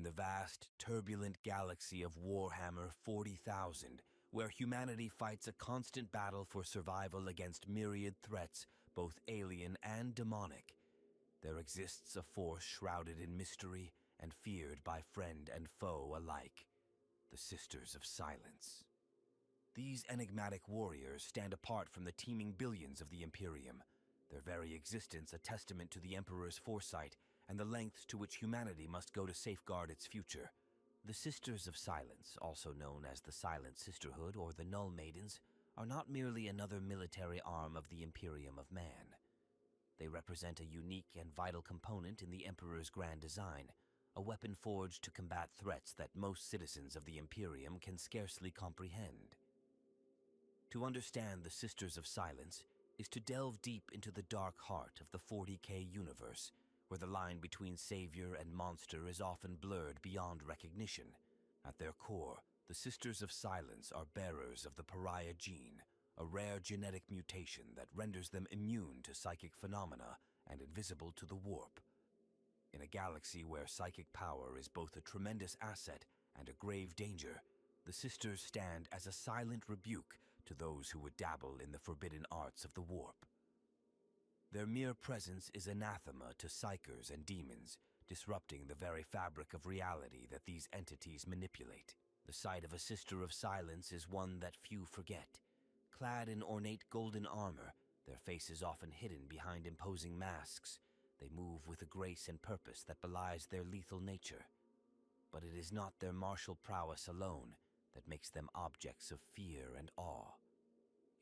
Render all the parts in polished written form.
in the vast, turbulent galaxy of Warhammer 40,000, where humanity fights a constant battle for survival against myriad threats, both alien and demonic, there exists a force shrouded in mystery and feared by friend and foe alike, the Sisters of Silence. These enigmatic warriors stand apart from the teeming billions of the Imperium, their very existence a testament to the Emperor's foresight and the lengths to which humanity must go to safeguard its future. The Sisters of Silence, also known as the Silent Sisterhood or the Null Maidens, are not merely another military arm of the Imperium of Man. They represent a unique and vital component in the Emperor's grand design, a weapon forged to combat threats that most citizens of the Imperium can scarcely comprehend. To understand the Sisters of Silence is to delve deep into the dark heart of the 40k universe, where the line between savior and monster is often blurred beyond recognition. At their core, the Sisters of Silence are bearers of the pariah gene, a rare genetic mutation that renders them immune to psychic phenomena and invisible to the warp. In a galaxy where psychic power is both a tremendous asset and a grave danger, the Sisters stand as a silent rebuke to those who would dabble in the forbidden arts of the warp. Their mere presence is anathema to psychers and demons, disrupting the very fabric of reality that these entities manipulate. The sight of a Sister of Silence is one that few forget. Clad in ornate golden armor, their faces often hidden behind imposing masks, they move with a grace and purpose that belies their lethal nature. But it is not their martial prowess alone that makes them objects of fear and awe.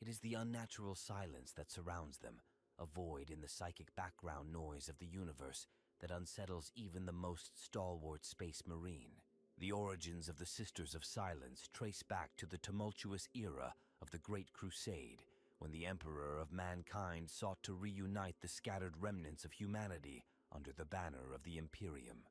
It is the unnatural silence that surrounds them, a void in the psychic background noise of the universe that unsettles even the most stalwart space marine. The origins of the Sisters of Silence trace back to the tumultuous era of the Great Crusade, when the Emperor of mankind sought to reunite the scattered remnants of humanity under the banner of the Imperium.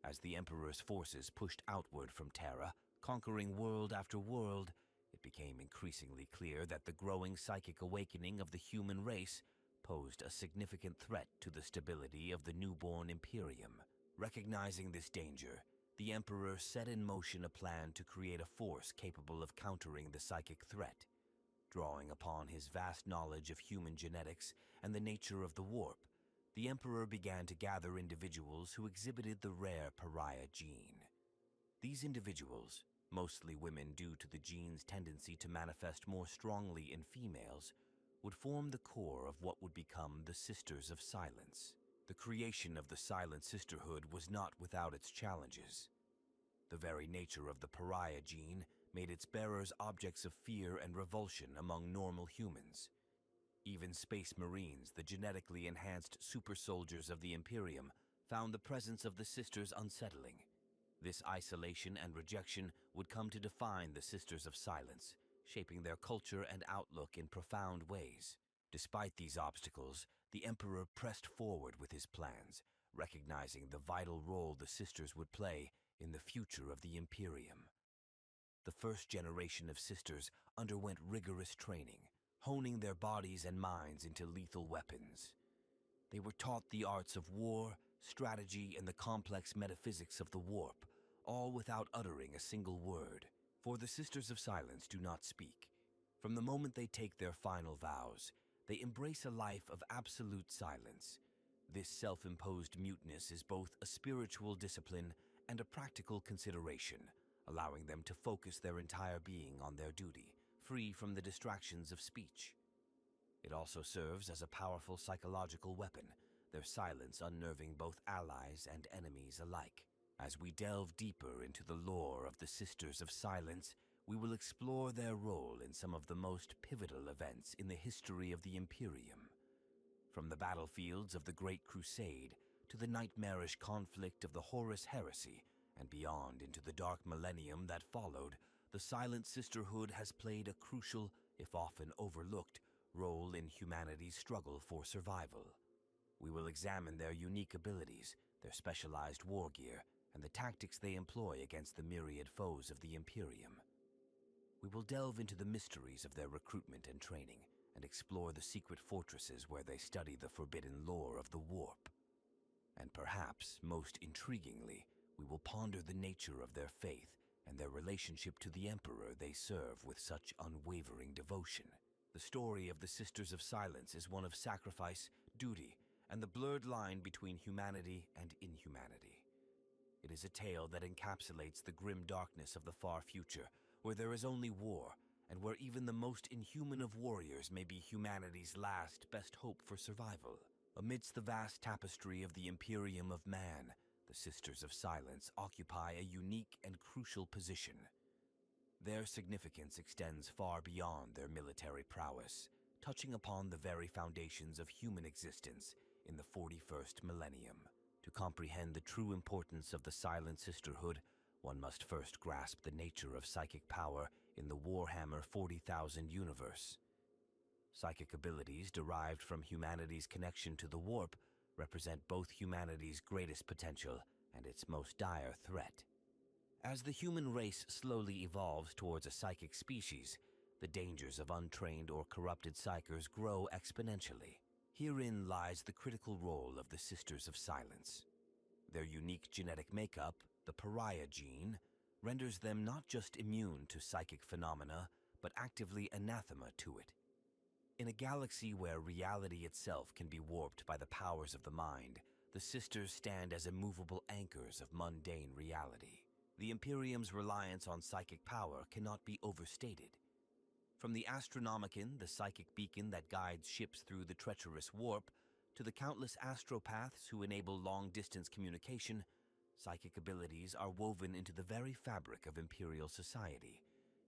As the Emperor's forces pushed outward from Terra, conquering world after world, it became increasingly clear that the growing psychic awakening of the human race posed a significant threat to the stability of the newborn Imperium. Recognizing this danger, the Emperor set in motion a plan to create a force capable of countering the psychic threat. Drawing upon his vast knowledge of human genetics and the nature of the warp, the Emperor began to gather individuals who exhibited the rare pariah gene. These individuals, mostly women due to the gene's tendency to manifest more strongly in females, would form the core of what would become the Sisters of Silence. The creation of the Silent Sisterhood was not without its challenges. The very nature of the pariah gene made its bearers objects of fear and revulsion among normal humans. Even Space Marines, the genetically enhanced super soldiers of the Imperium, found the presence of the Sisters unsettling. This isolation and rejection would come to define the Sisters of Silence, shaping their culture and outlook in profound ways. Despite these obstacles, the Emperor pressed forward with his plans, recognizing the vital role the Sisters would play in the future of the Imperium. The first generation of Sisters underwent rigorous training, honing their bodies and minds into lethal weapons. They were taught the arts of war, strategy, and the complex metaphysics of the warp, all without uttering a single word. For the Sisters of Silence do not speak. From the moment they take their final vows, they embrace a life of absolute silence. This self-imposed muteness is both a spiritual discipline and a practical consideration, allowing them to focus their entire being on their duty, free from the distractions of speech. It also serves as a powerful psychological weapon, their silence unnerving both allies and enemies alike. As we delve deeper into the lore of the Sisters of Silence, we will explore their role in some of the most pivotal events in the history of the Imperium. From the battlefields of the Great Crusade to the nightmarish conflict of the Horus Heresy and beyond into the dark millennium that followed, the Silent Sisterhood has played a crucial, if often overlooked, role in humanity's struggle for survival. We will examine their unique abilities, their specialized war gear, and the tactics they employ against the myriad foes of the Imperium. We will delve into the mysteries of their recruitment and training, and explore the secret fortresses where they study the forbidden lore of the warp. And perhaps, most intriguingly, we will ponder the nature of their faith and their relationship to the Emperor they serve with such unwavering devotion. The story of the Sisters of Silence is one of sacrifice, duty, and the blurred line between humanity and inhumanity. It is a tale that encapsulates the grim darkness of the far future, where there is only war, and where even the most inhuman of warriors may be humanity's last best hope for survival. Amidst the vast tapestry of the Imperium of man, the Sisters of Silence occupy a unique and crucial position. Their significance extends far beyond their military prowess, touching upon the very foundations of human existence in the 41st millennium. To comprehend the true importance of the Silent Sisterhood, one must first grasp the nature of psychic power in the Warhammer 40,000 universe. Psychic abilities derived from humanity's connection to the warp represent both humanity's greatest potential and its most dire threat. As the human race slowly evolves towards a psychic species, the dangers of untrained or corrupted psychers grow exponentially. Herein lies the critical role of the Sisters of Silence. Their unique genetic makeup, the pariah gene, renders them not just immune to psychic phenomena, but actively anathema to it. In a galaxy where reality itself can be warped by the powers of the mind, the Sisters stand as immovable anchors of mundane reality. The Imperium's reliance on psychic power cannot be overstated. From the Astronomicon, the psychic beacon that guides ships through the treacherous warp, to the countless astropaths who enable long-distance communication, psychic abilities are woven into the very fabric of Imperial society.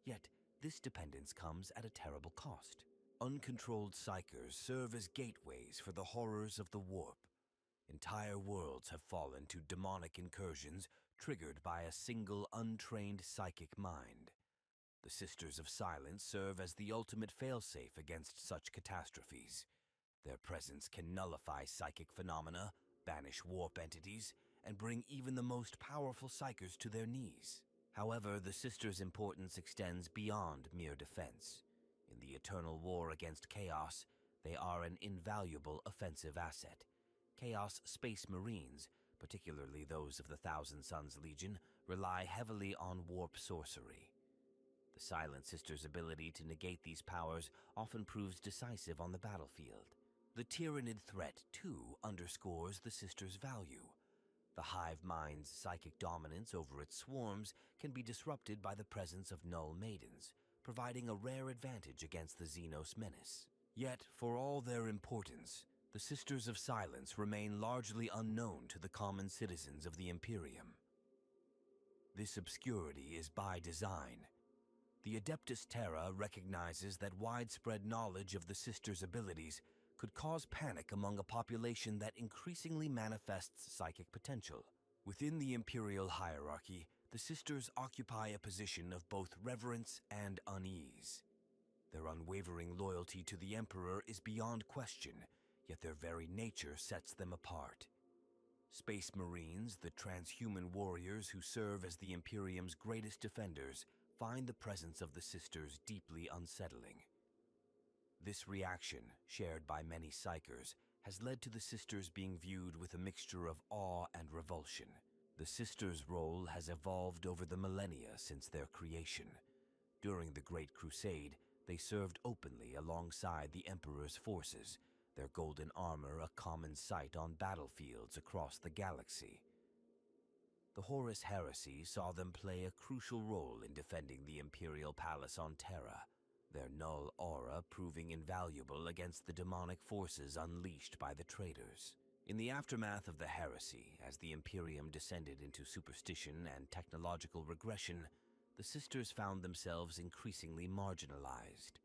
Yet, this dependence comes at a terrible cost. Uncontrolled psychers serve as gateways for the horrors of the warp. Entire worlds have fallen to demonic incursions triggered by a single untrained psychic mind. The Sisters of Silence serve as the ultimate failsafe against such catastrophes. Their presence can nullify psychic phenomena, banish warp entities, and bring even the most powerful psychers to their knees. However, the Sisters' importance extends beyond mere defense. In the eternal war against chaos, they are an invaluable offensive asset. Chaos Space Marines, particularly those of the Thousand Suns Legion, rely heavily on warp sorcery. The Silent Sisters' ability to negate these powers often proves decisive on the battlefield. The Tyrannid threat, too, underscores the Sisters' value. The hive mind's psychic dominance over its swarms can be disrupted by the presence of null maidens, providing a rare advantage against the Xenos menace. Yet, for all their importance, the Sisters of Silence remain largely unknown to the common citizens of the Imperium. This obscurity is by design. The Adeptus Terra recognizes that widespread knowledge of the Sisters' abilities could cause panic among a population that increasingly manifests psychic potential. Within the Imperial hierarchy, the Sisters occupy a position of both reverence and unease. Their unwavering loyalty to the Emperor is beyond question, yet their very nature sets them apart. Space Marines, the transhuman warriors who serve as the Imperium's greatest defenders, find the presence of the Sisters deeply unsettling. This reaction, shared by many psychers, has led to the Sisters being viewed with a mixture of awe and revulsion. The Sisters' role has evolved over the millennia since their creation. During the Great Crusade, they served openly alongside the Emperor's forces, their golden armor a common sight on battlefields across the galaxy. The Horus Heresy saw them play a crucial role in defending the Imperial Palace on Terra, their null aura proving invaluable against the demonic forces unleashed by the traitors. In the aftermath of the heresy, as the Imperium descended into superstition and technological regression, the Sisters found themselves increasingly marginalized.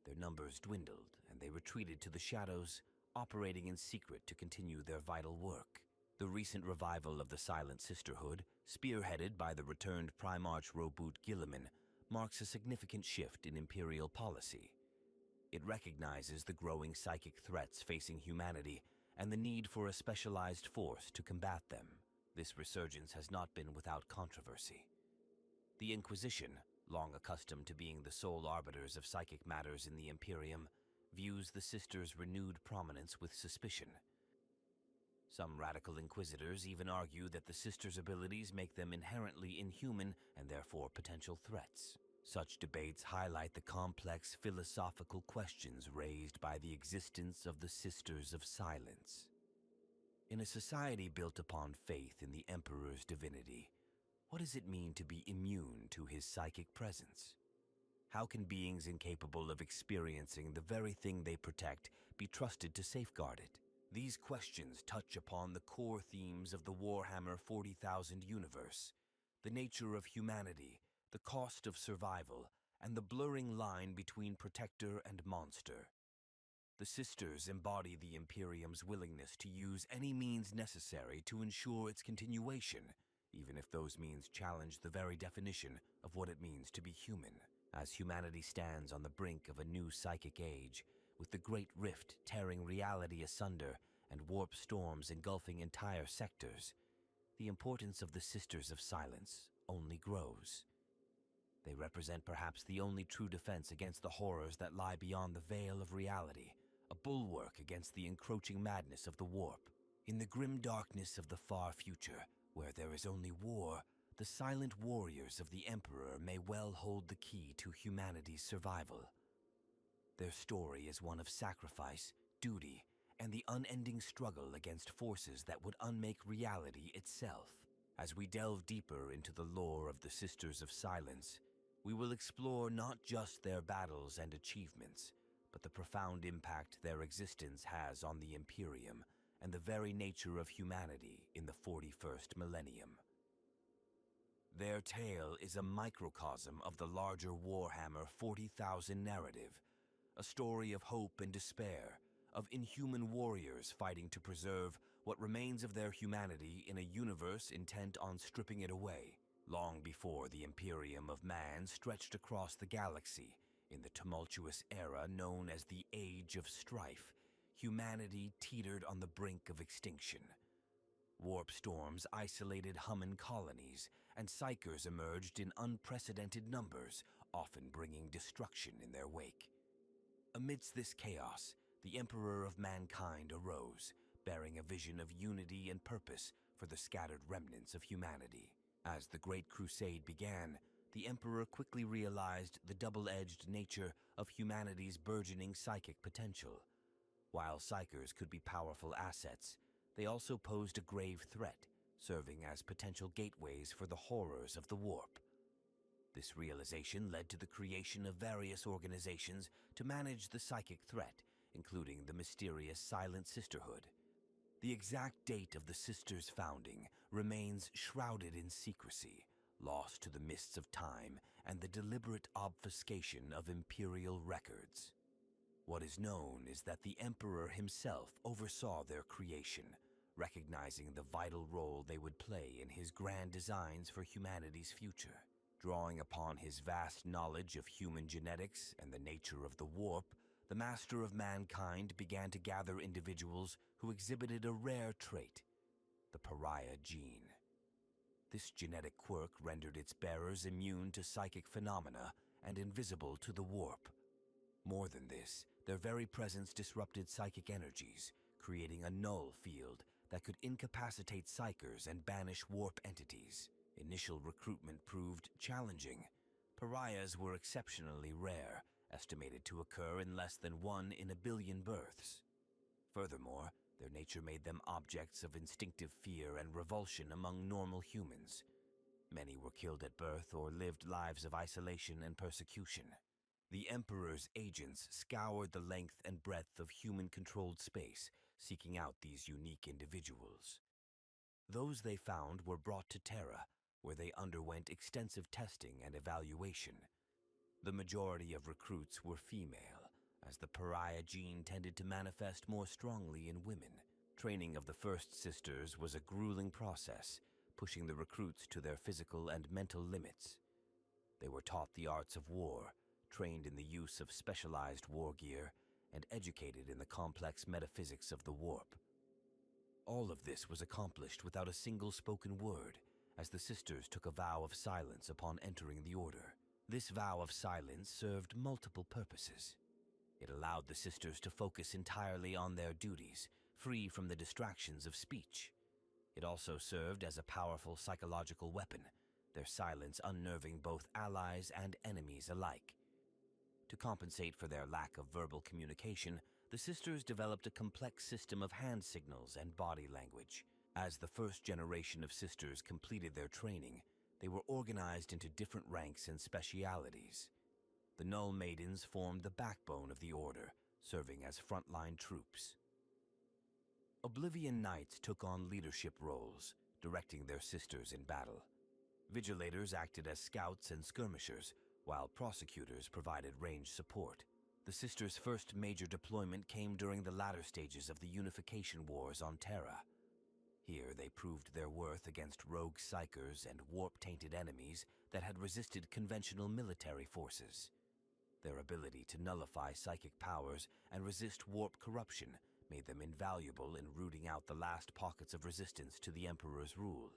Their numbers dwindled, and they retreated to the shadows, operating in secret to continue their vital work. The recent revival of the Silent Sisterhood, spearheaded by the returned Primarch Roboute Guilliman, marks a significant shift in Imperial policy. It recognizes the growing psychic threats facing humanity and the need for a specialized force to combat them. This resurgence has not been without controversy. The Inquisition, long accustomed to being the sole arbiters of psychic matters in the Imperium, views the Sisters' renewed prominence with suspicion. Some radical inquisitors even argue that the Sisters' abilities make them inherently inhuman and therefore potential threats. Such debates highlight the complex philosophical questions raised by the existence of the Sisters of Silence. In a society built upon faith in the Emperor's divinity, what does it mean to be immune to his psychic presence? How can beings incapable of experiencing the very thing they protect be trusted to safeguard it? These questions touch upon the core themes of the Warhammer 40,000 universe: the nature of humanity, the cost of survival, and the blurring line between protector and monster. The Sisters embody the Imperium's willingness to use any means necessary to ensure its continuation, even if those means challenge the very definition of what it means to be human. As humanity stands on the brink of a new psychic age, with the Great Rift tearing reality asunder and warp storms engulfing entire sectors, the importance of the Sisters of Silence only grows. They represent perhaps the only true defense against the horrors that lie beyond the veil of reality, a bulwark against the encroaching madness of the warp. In the grim darkness of the far future, where there is only war, the silent warriors of the Emperor may well hold the key to humanity's survival. Their story is one of sacrifice, duty, and the unending struggle against forces that would unmake reality itself. As we delve deeper into the lore of the Sisters of Silence, we will explore not just their battles and achievements, but the profound impact their existence has on the Imperium and the very nature of humanity in the 41st millennium. Their tale is a microcosm of the larger Warhammer 40,000 narrative, a story of hope and despair, of inhuman warriors fighting to preserve what remains of their humanity in a universe intent on stripping it away. Long before the Imperium of Man stretched across the galaxy, in the tumultuous era known as the Age of Strife, humanity teetered on the brink of extinction. Warp storms isolated Humman colonies, and Psykers emerged in unprecedented numbers, often bringing destruction in their wake. Amidst this chaos, the Emperor of Mankind arose, bearing a vision of unity and purpose for the scattered remnants of humanity. As the Great Crusade began, the Emperor quickly realized the double-edged nature of humanity's burgeoning psychic potential. While Psykers could be powerful assets, they also posed a grave threat, serving as potential gateways for the horrors of the warp. This realization led to the creation of various organizations to manage the psychic threat, including the mysterious Silent Sisterhood. The exact date of the Sisters' founding remains shrouded in secrecy, lost to the mists of time and the deliberate obfuscation of imperial records. What is known is that the Emperor himself oversaw their creation, recognizing the vital role they would play in his grand designs for humanity's future. Drawing upon his vast knowledge of human genetics and the nature of the warp, the Master of Mankind began to gather individuals who exhibited a rare trait, the pariah gene. This genetic quirk rendered its bearers immune to psychic phenomena and invisible to the warp. More than this, their very presence disrupted psychic energies, creating a null field that could incapacitate Psykers and banish warp entities. Initial recruitment proved challenging. Pariahs were exceptionally rare, estimated to occur in less than 1 in a billion births. Furthermore, their nature made them objects of instinctive fear and revulsion among normal humans. Many were killed at birth or lived lives of isolation and persecution. The Emperor's agents scoured the length and breadth of human-controlled space, seeking out these unique individuals. Those they found were brought to Terra, where they underwent extensive testing and evaluation. The majority of recruits were female, as the pariah gene tended to manifest more strongly in women. Training of the first Sisters was a grueling process, pushing the recruits to their physical and mental limits. They were taught the arts of war, trained in the use of specialized war gear, and educated in the complex metaphysics of the warp. All of this was accomplished without a single spoken word, as the Sisters took a vow of silence upon entering the Order. This vow of silence served multiple purposes. It allowed the Sisters to focus entirely on their duties, free from the distractions of speech. It also served as a powerful psychological weapon, their silence unnerving both allies and enemies alike. To compensate for their lack of verbal communication, the sisters developed a complex system of hand signals and body language. As the first generation of sisters completed their training, they were organized into different ranks and specialities. The Null Maidens formed the backbone of the order, serving as frontline troops. Oblivion Knights took on leadership roles, directing their sisters in battle. Vigilators acted as scouts and skirmishers, while prosecutors provided range support. The sisters' first major deployment came during the latter stages of the Unification Wars on Terra. Here they proved their worth against rogue psychers and warp-tainted enemies that had resisted conventional military forces. Their ability to nullify psychic powers and resist warp corruption made them invaluable in rooting out the last pockets of resistance to the Emperor's rule.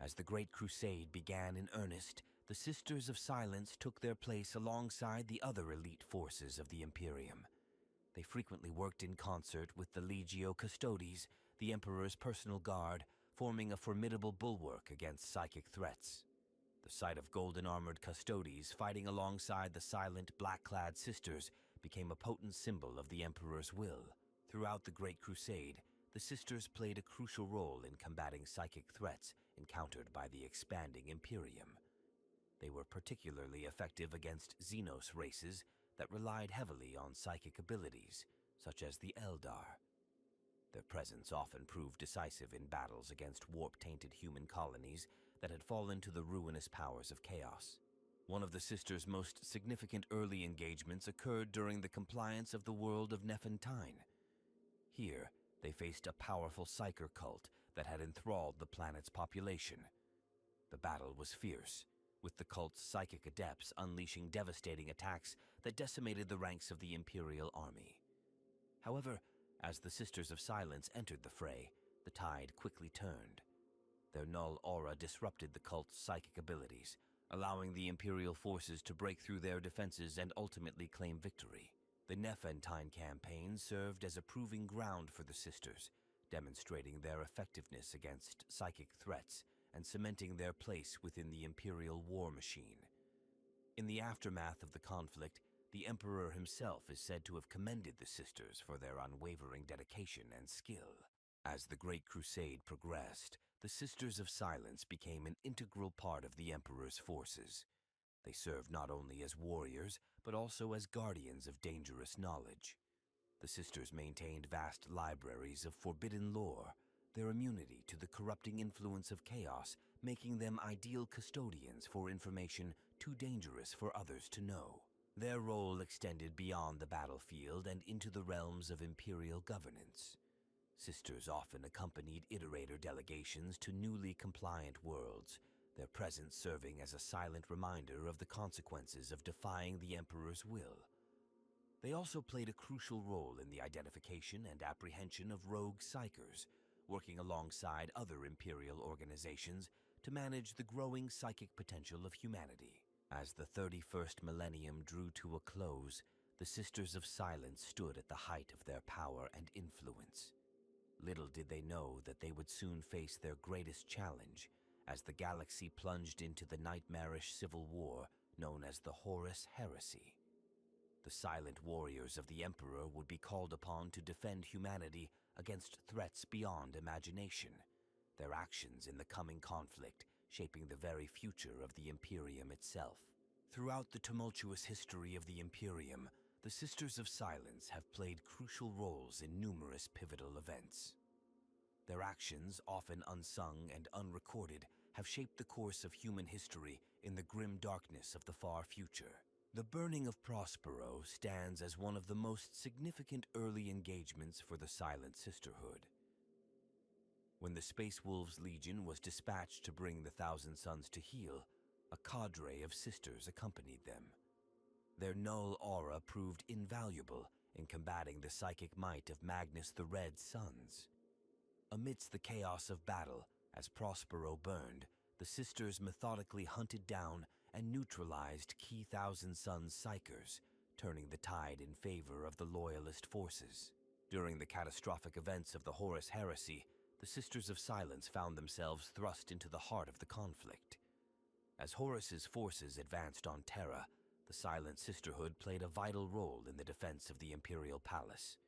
As the Great Crusade began in earnest, the Sisters of Silence took their place alongside the other elite forces of the Imperium. They frequently worked in concert with the Legio Custodes, the Emperor's personal guard, forming a formidable bulwark against psychic threats. The sight of golden-armored Custodes fighting alongside the silent, black-clad sisters became a potent symbol of the Emperor's will. Throughout the Great Crusade, the sisters played a crucial role in combating psychic threats encountered by the expanding Imperium. They were particularly effective against Xenos races that relied heavily on psychic abilities, such as the Eldar. Their presence often proved decisive in battles against warp-tainted human colonies that had fallen to the ruinous powers of chaos. One of the sisters' most significant early engagements occurred during the compliance of the world of Nephantine. Here, they faced a powerful psyker cult that had enthralled the planet's population. The battle was fierce, with the cult's psychic adepts unleashing devastating attacks that decimated the ranks of the Imperial army. However, as the Sisters of Silence entered the fray, the tide quickly turned. Their null aura disrupted the cult's psychic abilities, allowing the Imperial forces to break through their defenses and ultimately claim victory. The Nephantine campaign served as a proving ground for the Sisters, demonstrating their effectiveness against psychic threats and cementing their place within the Imperial war machine. In the aftermath of the conflict, the Emperor himself is said to have commended the Sisters for their unwavering dedication and skill. As the Great Crusade progressed, the Sisters of Silence became an integral part of the Emperor's forces. They served not only as warriors, but also as guardians of dangerous knowledge. The Sisters maintained vast libraries of forbidden lore, their immunity to the corrupting influence of chaos making them ideal custodians for information too dangerous for others to know. Their role extended beyond the battlefield and into the realms of imperial governance. Sisters often accompanied iterator delegations to newly compliant worlds, their presence serving as a silent reminder of the consequences of defying the Emperor's will. They also played a crucial role in the identification and apprehension of rogue psychers, working alongside other imperial organizations to manage the growing psychic potential of humanity. As the 31st millennium drew to a close, the Sisters of Silence stood at the height of their power and influence. Little did they know that they would soon face their greatest challenge as the galaxy plunged into the nightmarish civil war known as the Horus Heresy. The silent warriors of the Emperor would be called upon to defend humanity against threats beyond imagination, their actions in the coming conflict shaping the very future of the Imperium itself. Throughout the tumultuous history of the Imperium, the Sisters of Silence have played crucial roles in numerous pivotal events. Their actions, often unsung and unrecorded, have shaped the course of human history in the grim darkness of the far future. The burning of Prospero stands as one of the most significant early engagements for the Silent Sisterhood. When the Space Wolves Legion was dispatched to bring the Thousand Sons to heel, a cadre of sisters accompanied them. Their null aura proved invaluable in combating the psychic might of Magnus the Red's sons. Amidst the chaos of battle, as Prospero burned, the sisters methodically hunted down and neutralized key Thousand Sons psychers, turning the tide in favor of the loyalist forces. During the catastrophic events of the Horus Heresy, the Sisters of Silence found themselves thrust into the heart of the conflict. As Horus's forces advanced on Terra, the Silent Sisterhood played a vital role in the defense of the Imperial Palace.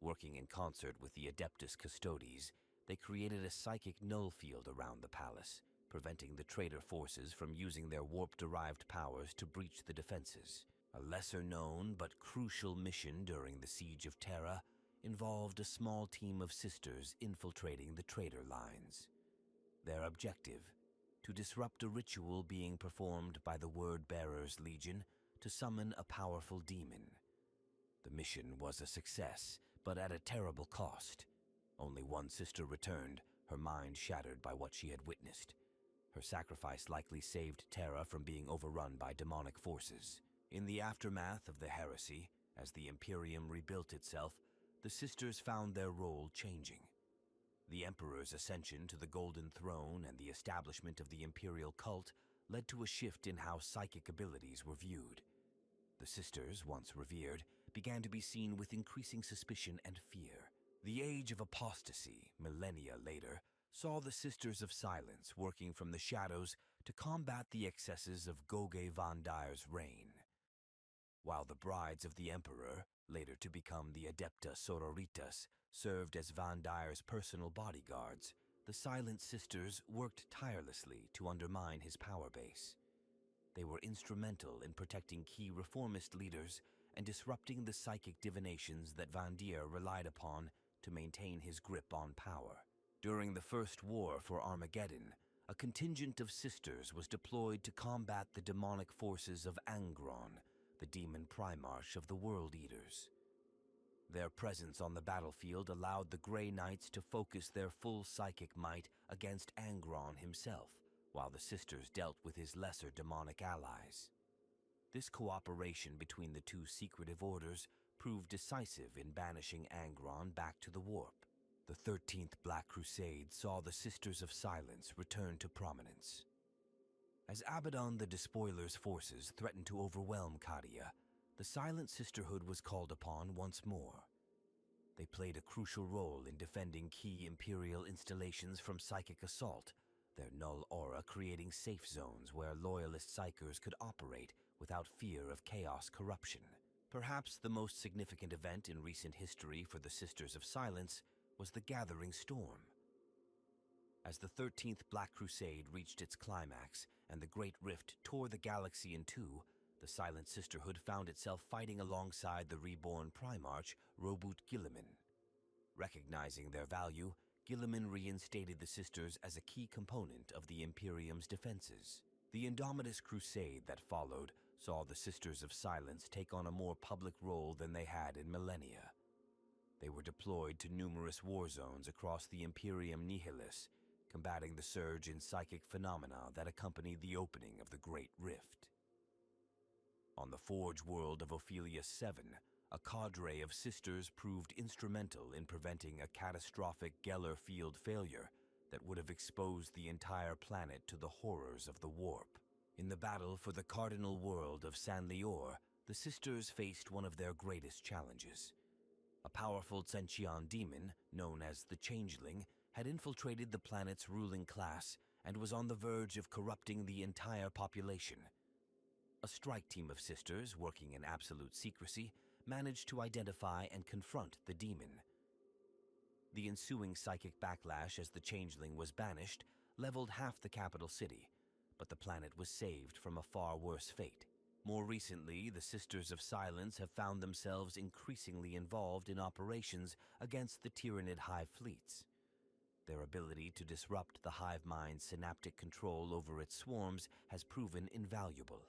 Working in concert with the adeptus custodes, they created a psychic null field around the palace, preventing the traitor forces from using their warp-derived powers to breach the defenses. A lesser-known but crucial mission during the Siege of Terra involved a small team of sisters infiltrating the traitor lines. Their objective: to disrupt a ritual being performed by the Word-Bearers Legion to summon a powerful demon. The mission was a success, but at a terrible cost. Only one sister returned, her mind shattered by what she had witnessed. Her sacrifice likely saved Terra from being overrun by demonic forces. In the aftermath of the heresy, as the Imperium rebuilt itself, the sisters found their role changing. The Emperor's ascension to the Golden Throne and the establishment of the Imperial cult led to a shift in how psychic abilities were viewed. The sisters, once revered, began to be seen with increasing suspicion and fear. The Age of Apostasy, millennia later, saw the Sisters of Silence working from the shadows to combat the excesses of Goge von Dyer's reign. While the brides of the Emperor, later to become the Adepta Sororitas, served as von Dyer's personal bodyguards, the Silent Sisters worked tirelessly to undermine his power base. They were instrumental in protecting key reformist leaders and disrupting the psychic divinations that von Dyer relied upon to maintain his grip on power. During the First War for Armageddon, a contingent of sisters was deployed to combat the demonic forces of Angron, the demon primarch of the World Eaters. Their presence on the battlefield allowed the Grey Knights to focus their full psychic might against Angron himself, while the sisters dealt with his lesser demonic allies. This cooperation between the two secretive orders proved decisive in banishing Angron back to the warp. The 13th Black Crusade saw the Sisters of Silence return to prominence. As Abaddon the Despoiler's forces threatened to overwhelm Cadia, the Silent Sisterhood was called upon once more. They played a crucial role in defending key Imperial installations from psychic assault, their null aura creating safe zones where loyalist psychers could operate without fear of chaos corruption. Perhaps the most significant event in recent history for the Sisters of Silence was the Gathering Storm. As the 13th Black Crusade reached its climax and the Great Rift tore the galaxy in two, the Silent Sisterhood found itself fighting alongside the reborn Primarch, Robut Guilliman. Recognizing their value, Guilliman reinstated the Sisters as a key component of the Imperium's defenses. The Indomitus Crusade that followed saw the Sisters of Silence take on a more public role than they had in millennia. They were deployed to numerous war zones across the Imperium Nihilis, combating the surge in psychic phenomena that accompanied the opening of the Great Rift. On the Forge world of Ophelia VII, a cadre of sisters proved instrumental in preventing a catastrophic Geller field failure that would have exposed the entire planet to the horrors of the warp. In the battle for the cardinal world of San'Lior, the sisters faced one of their greatest challenges. A powerful sentient demon, known as the Changeling, had infiltrated the planet's ruling class and was on the verge of corrupting the entire population. A strike team of sisters, working in absolute secrecy, managed to identify and confront the demon. The ensuing psychic backlash as the Changeling was banished leveled half the capital city, but the planet was saved from a far worse fate. More recently, the Sisters of Silence have found themselves increasingly involved in operations against the Tyrannid hive fleets. Their ability to disrupt the hive mind's synaptic control over its swarms has proven invaluable.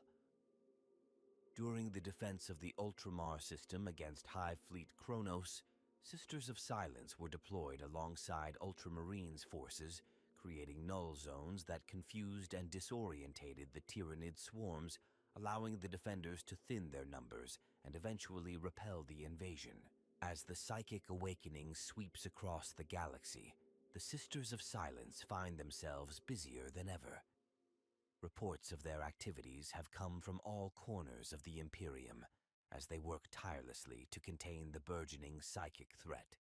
During the defense of the Ultramar system against Hive Fleet Kronos, Sisters of Silence were deployed alongside Ultramarines' forces, creating null zones that confused and disorientated the Tyrannid swarms, allowing the defenders to thin their numbers and eventually repel the invasion. As the psychic awakening sweeps across the galaxy, the Sisters of Silence find themselves busier than ever. Reports of their activities have come from all corners of the Imperium, as they work tirelessly to contain the burgeoning psychic threat.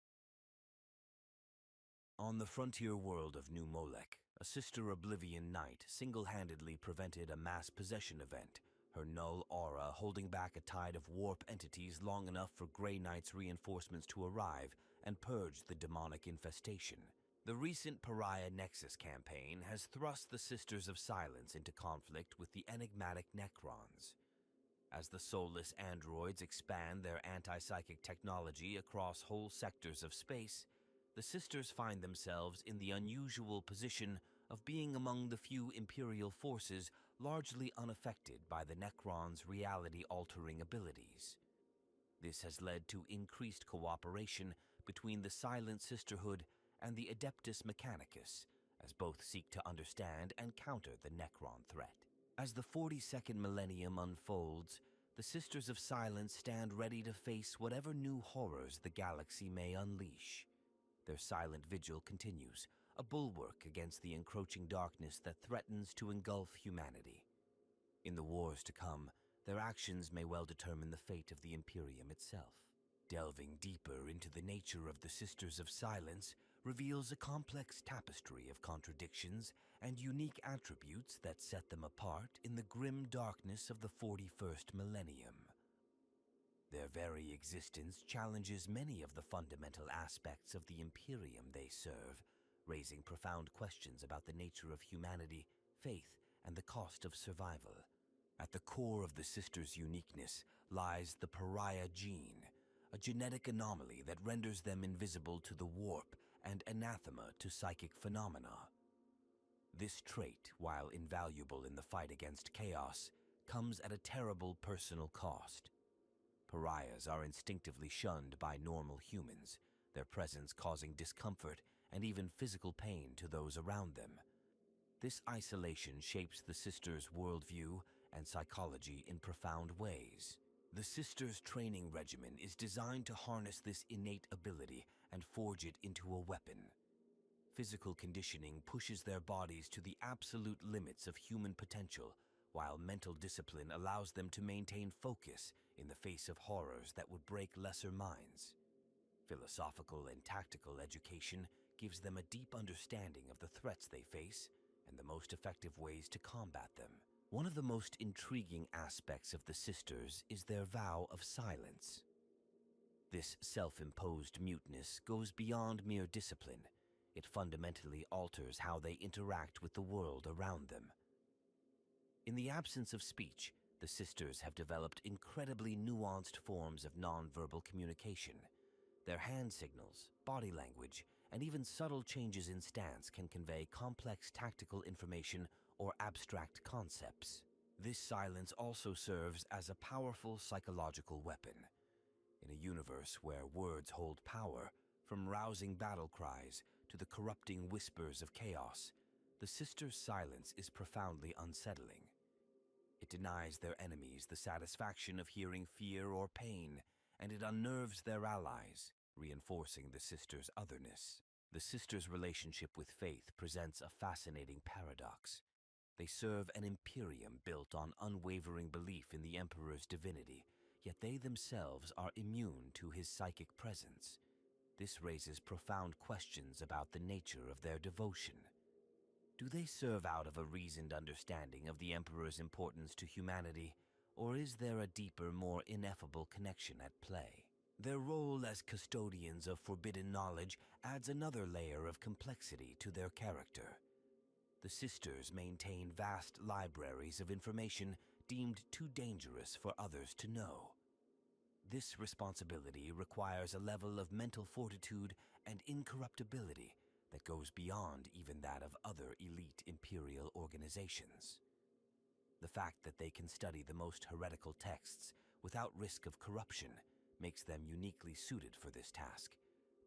On the frontier world of New Molech, a Sister Oblivion Knight single-handedly prevented a mass possession event, her null aura holding back a tide of warp entities long enough for Grey Knight's reinforcements to arrive and purge the demonic infestation. The recent Pariah Nexus campaign has thrust the Sisters of Silence into conflict with the enigmatic Necrons. As the soulless androids expand their anti-psychic technology across whole sectors of space, the Sisters find themselves in the unusual position of being among the few Imperial forces largely unaffected by the Necrons' reality-altering abilities. This has led to increased cooperation between the Silent Sisterhood and the Adeptus Mechanicus, as both seek to understand and counter the Necron threat. As the 42nd millennium unfolds, the Sisters of Silence stand ready to face whatever new horrors the galaxy may unleash. Their silent vigil continues, a bulwark against the encroaching darkness that threatens to engulf humanity. In the wars to come, their actions may well determine the fate of the Imperium itself. Delving deeper into the nature of the Sisters of Silence reveals a complex tapestry of contradictions and unique attributes that set them apart in the grim darkness of the 41st millennium. Their very existence challenges many of the fundamental aspects of the Imperium they serve, raising profound questions about the nature of humanity, faith, and the cost of survival. At the core of the Sisters' uniqueness lies the Pariah gene, a genetic anomaly that renders them invisible to the warp and anathema to psychic phenomena. This trait, while invaluable in the fight against chaos, comes at a terrible personal cost. Pariahs are instinctively shunned by normal humans, their presence causing discomfort and even physical pain to those around them. This isolation shapes the Sisters' worldview and psychology in profound ways. The Sisters' training regimen is designed to harness this innate ability and forge it into a weapon. Physical conditioning pushes their bodies to the absolute limits of human potential, while mental discipline allows them to maintain focus in the face of horrors that would break lesser minds. Philosophical and tactical education gives them a deep understanding of the threats they face and the most effective ways to combat them. One of the most intriguing aspects of the Sisters is their vow of silence. This self-imposed muteness goes beyond mere discipline. It fundamentally alters how they interact with the world around them. In the absence of speech, the Sisters have developed incredibly nuanced forms of nonverbal communication. Their hand signals, body language, and even subtle changes in stance can convey complex tactical information or abstract concepts. This silence also serves as a powerful psychological weapon. In a universe where words hold power, from rousing battle cries to the corrupting whispers of chaos, the Sisters' silence is profoundly unsettling. It denies their enemies the satisfaction of hearing fear or pain, and it unnerves their allies, reinforcing the Sisters' otherness. The Sisters' relationship with faith presents a fascinating paradox. They serve an Imperium built on unwavering belief in the Emperor's divinity, yet they themselves are immune to his psychic presence. This raises profound questions about the nature of their devotion. Do they serve out of a reasoned understanding of the Emperor's importance to humanity, or is there a deeper, more ineffable connection at play? Their role as custodians of forbidden knowledge adds another layer of complexity to their character. The Sisters maintain vast libraries of information deemed too dangerous for others to know. This responsibility requires a level of mental fortitude and incorruptibility that goes beyond even that of other elite Imperial organizations. The fact that they can study the most heretical texts without risk of corruption makes them uniquely suited for this task,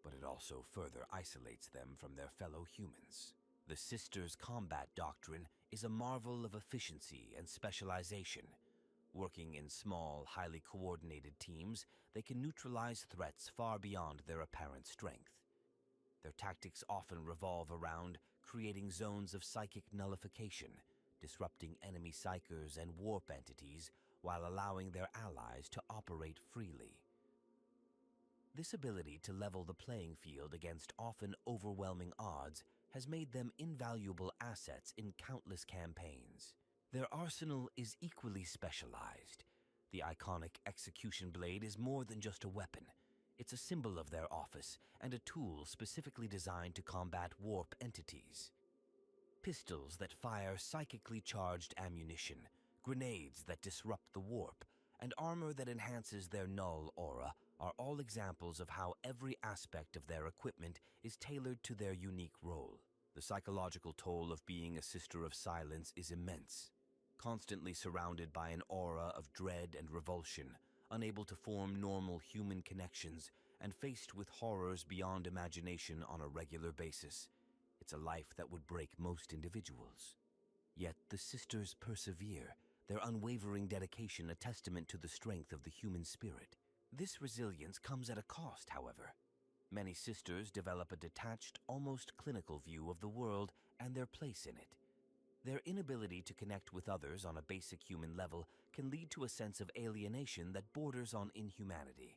but it also further isolates them from their fellow humans. The Sisters' combat doctrine is a marvel of efficiency and specialization. Working in small, highly coordinated teams, they can neutralize threats far beyond their apparent strength. Their tactics often revolve around creating zones of psychic nullification, disrupting enemy psychers and warp entities, while allowing their allies to operate freely. This ability to level the playing field against often overwhelming odds has made them invaluable assets in countless campaigns. Their arsenal is equally specialized. The iconic execution blade is more than just a weapon. It's a symbol of their office and a tool specifically designed to combat warp entities. Pistols that fire psychically charged ammunition, grenades that disrupt the warp, and armor that enhances their null aura are all examples of how every aspect of their equipment is tailored to their unique role. The psychological toll of being a Sister of Silence is immense. Constantly surrounded by an aura of dread and revulsion, unable to form normal human connections, and faced with horrors beyond imagination on a regular basis, it's a life that would break most individuals. Yet the sisters persevere, their unwavering dedication a testament to the strength of the human spirit. This resilience comes at a cost, however. Many sisters develop a detached, almost clinical view of the world and their place in it. Their inability to connect with others on a basic human level can lead to a sense of alienation that borders on inhumanity.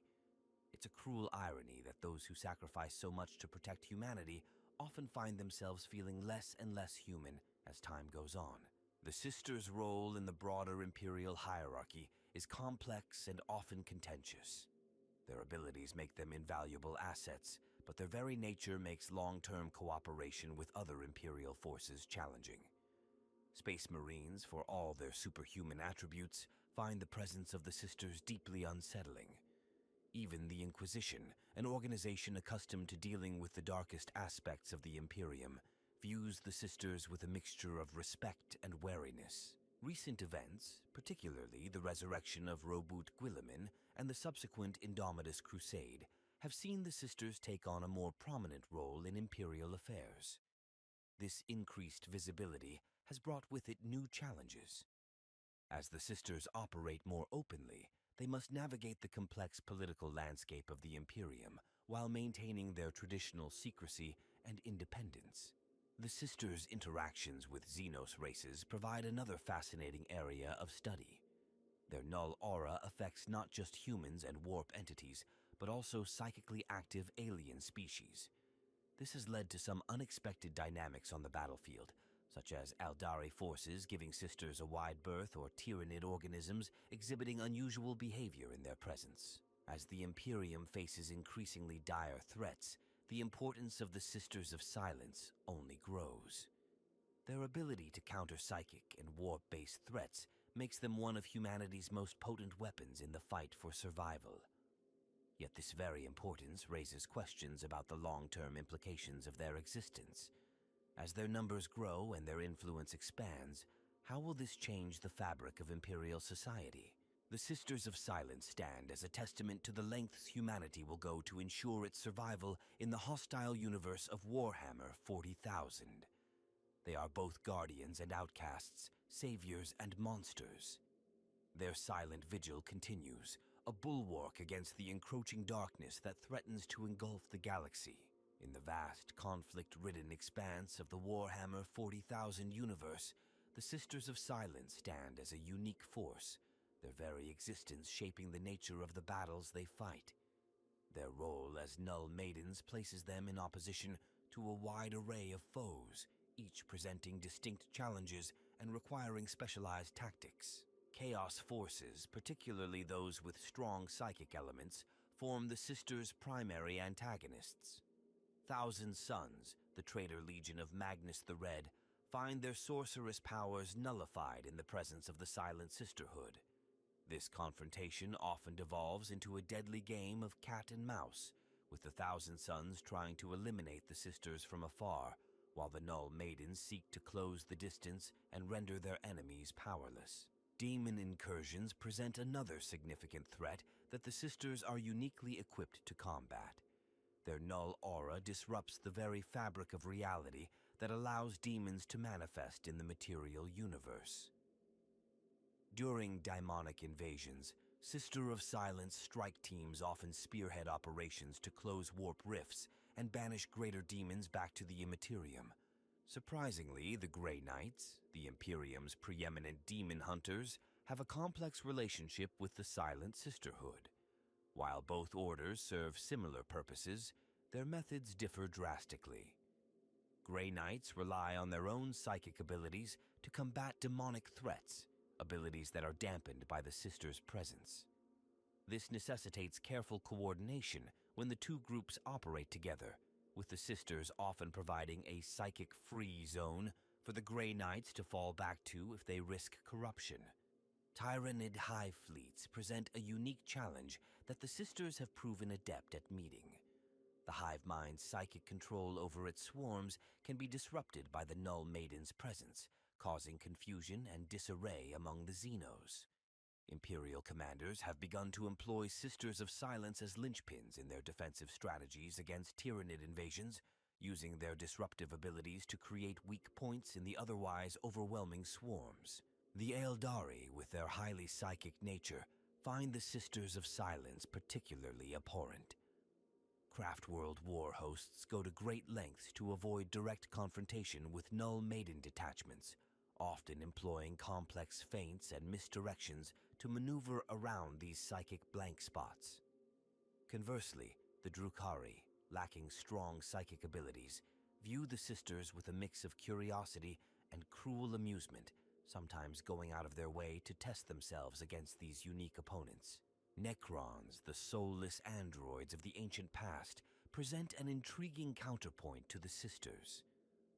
It's a cruel irony that those who sacrifice so much to protect humanity often find themselves feeling less and less human as time goes on. The sisters' role in the broader Imperial hierarchy is complex and often contentious. Their abilities make them invaluable assets, but their very nature makes long-term cooperation with other Imperial forces challenging. Space Marines, for all their superhuman attributes, find the presence of the sisters deeply unsettling. Even the Inquisition, an organization accustomed to dealing with the darkest aspects of the Imperium, views the sisters with a mixture of respect and wariness. Recent events, particularly the resurrection of Robut Guilliman and the subsequent Indomitus Crusade, have seen the sisters take on a more prominent role in Imperial affairs. This increased visibility has brought with it new challenges. As the sisters operate more openly, they must navigate the complex political landscape of the Imperium while maintaining their traditional secrecy and independence. The sisters' interactions with Xenos races provide another fascinating area of study. Their null aura affects not just humans and warp entities, but also psychically active alien species. This has led to some unexpected dynamics on the battlefield, such as Eldari forces giving sisters a wide berth or Tyranid organisms exhibiting unusual behavior in their presence. As the Imperium faces increasingly dire threats, the importance of the Sisters of Silence only grows. Their ability to counter psychic and warp-based threats makes them one of humanity's most potent weapons in the fight for survival. Yet this very importance raises questions about the long-term implications of their existence. As their numbers grow and their influence expands, how will this change the fabric of Imperial society? The Sisters of Silence stand as a testament to the lengths humanity will go to ensure its survival in the hostile universe of Warhammer 40,000. They are both guardians and outcasts, saviors and monsters. Their silent vigil continues, a bulwark against the encroaching darkness that threatens to engulf the galaxy. In the vast, conflict-ridden expanse of the Warhammer 40,000 universe, the Sisters of Silence stand as a unique force, their very existence shaping the nature of the battles they fight. Their role as Null Maidens places them in opposition to a wide array of foes, each presenting distinct challenges and requiring specialized tactics. Chaos forces, particularly those with strong psychic elements, form the Sisters' primary antagonists. Thousand Sons, the traitor legion of Magnus the Red, find their sorceress powers nullified in the presence of the Silent Sisterhood. This confrontation often devolves into a deadly game of cat and mouse, with the Thousand Sons trying to eliminate the sisters from afar, while the Null Maidens seek to close the distance and render their enemies powerless. Demon incursions present another significant threat that the sisters are uniquely equipped to combat. Their null aura disrupts the very fabric of reality that allows demons to manifest in the material universe. During daimonic invasions, Sister of Silence strike teams often spearhead operations to close warp rifts and banish greater demons back to the Imperium. Surprisingly, the Grey Knights, the Imperium's preeminent demon hunters, have a complex relationship with the Silent Sisterhood. While both orders serve similar purposes, their methods differ drastically. Grey Knights rely on their own psychic abilities to combat demonic threats, abilities that are dampened by the Sisters' presence. This necessitates careful coordination when the two groups operate together, with the Sisters often providing a psychic-free zone for the Grey Knights to fall back to if they risk corruption. Tyranid hive fleets present a unique challenge that the Sisters have proven adept at meeting. The hive mind's psychic control over its swarms can be disrupted by the Null Maiden's presence, causing confusion and disarray among the Xenos. Imperial commanders have begun to employ Sisters of Silence as linchpins in their defensive strategies against Tyranid invasions, using their disruptive abilities to create weak points in the otherwise overwhelming swarms. The Eldari, with their highly psychic nature, find the Sisters of Silence particularly abhorrent. Craftworld war hosts go to great lengths to avoid direct confrontation with Null Maiden detachments, often employing complex feints and misdirections to maneuver around these psychic blank spots. Conversely, the Drukhari, lacking strong psychic abilities, view the Sisters with a mix of curiosity and cruel amusement, sometimes going out of their way to test themselves against these unique opponents. Necrons, the soulless androids of the ancient past, present an intriguing counterpoint to the Sisters.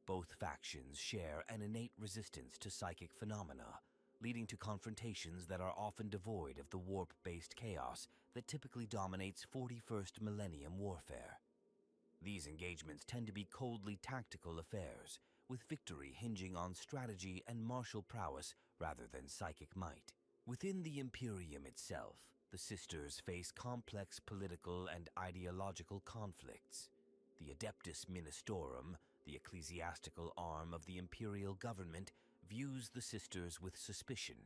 Both factions share an innate resistance to psychic phenomena, leading to confrontations that are often devoid of the warp-based chaos that typically dominates 41st millennium warfare. These engagements tend to be coldly tactical affairs, with victory hinging on strategy and martial prowess rather than psychic might. Within the Imperium itself, the Sisters face complex political and ideological conflicts. The Adeptus Ministorum, the ecclesiastical arm of the imperial government, views the Sisters with suspicion.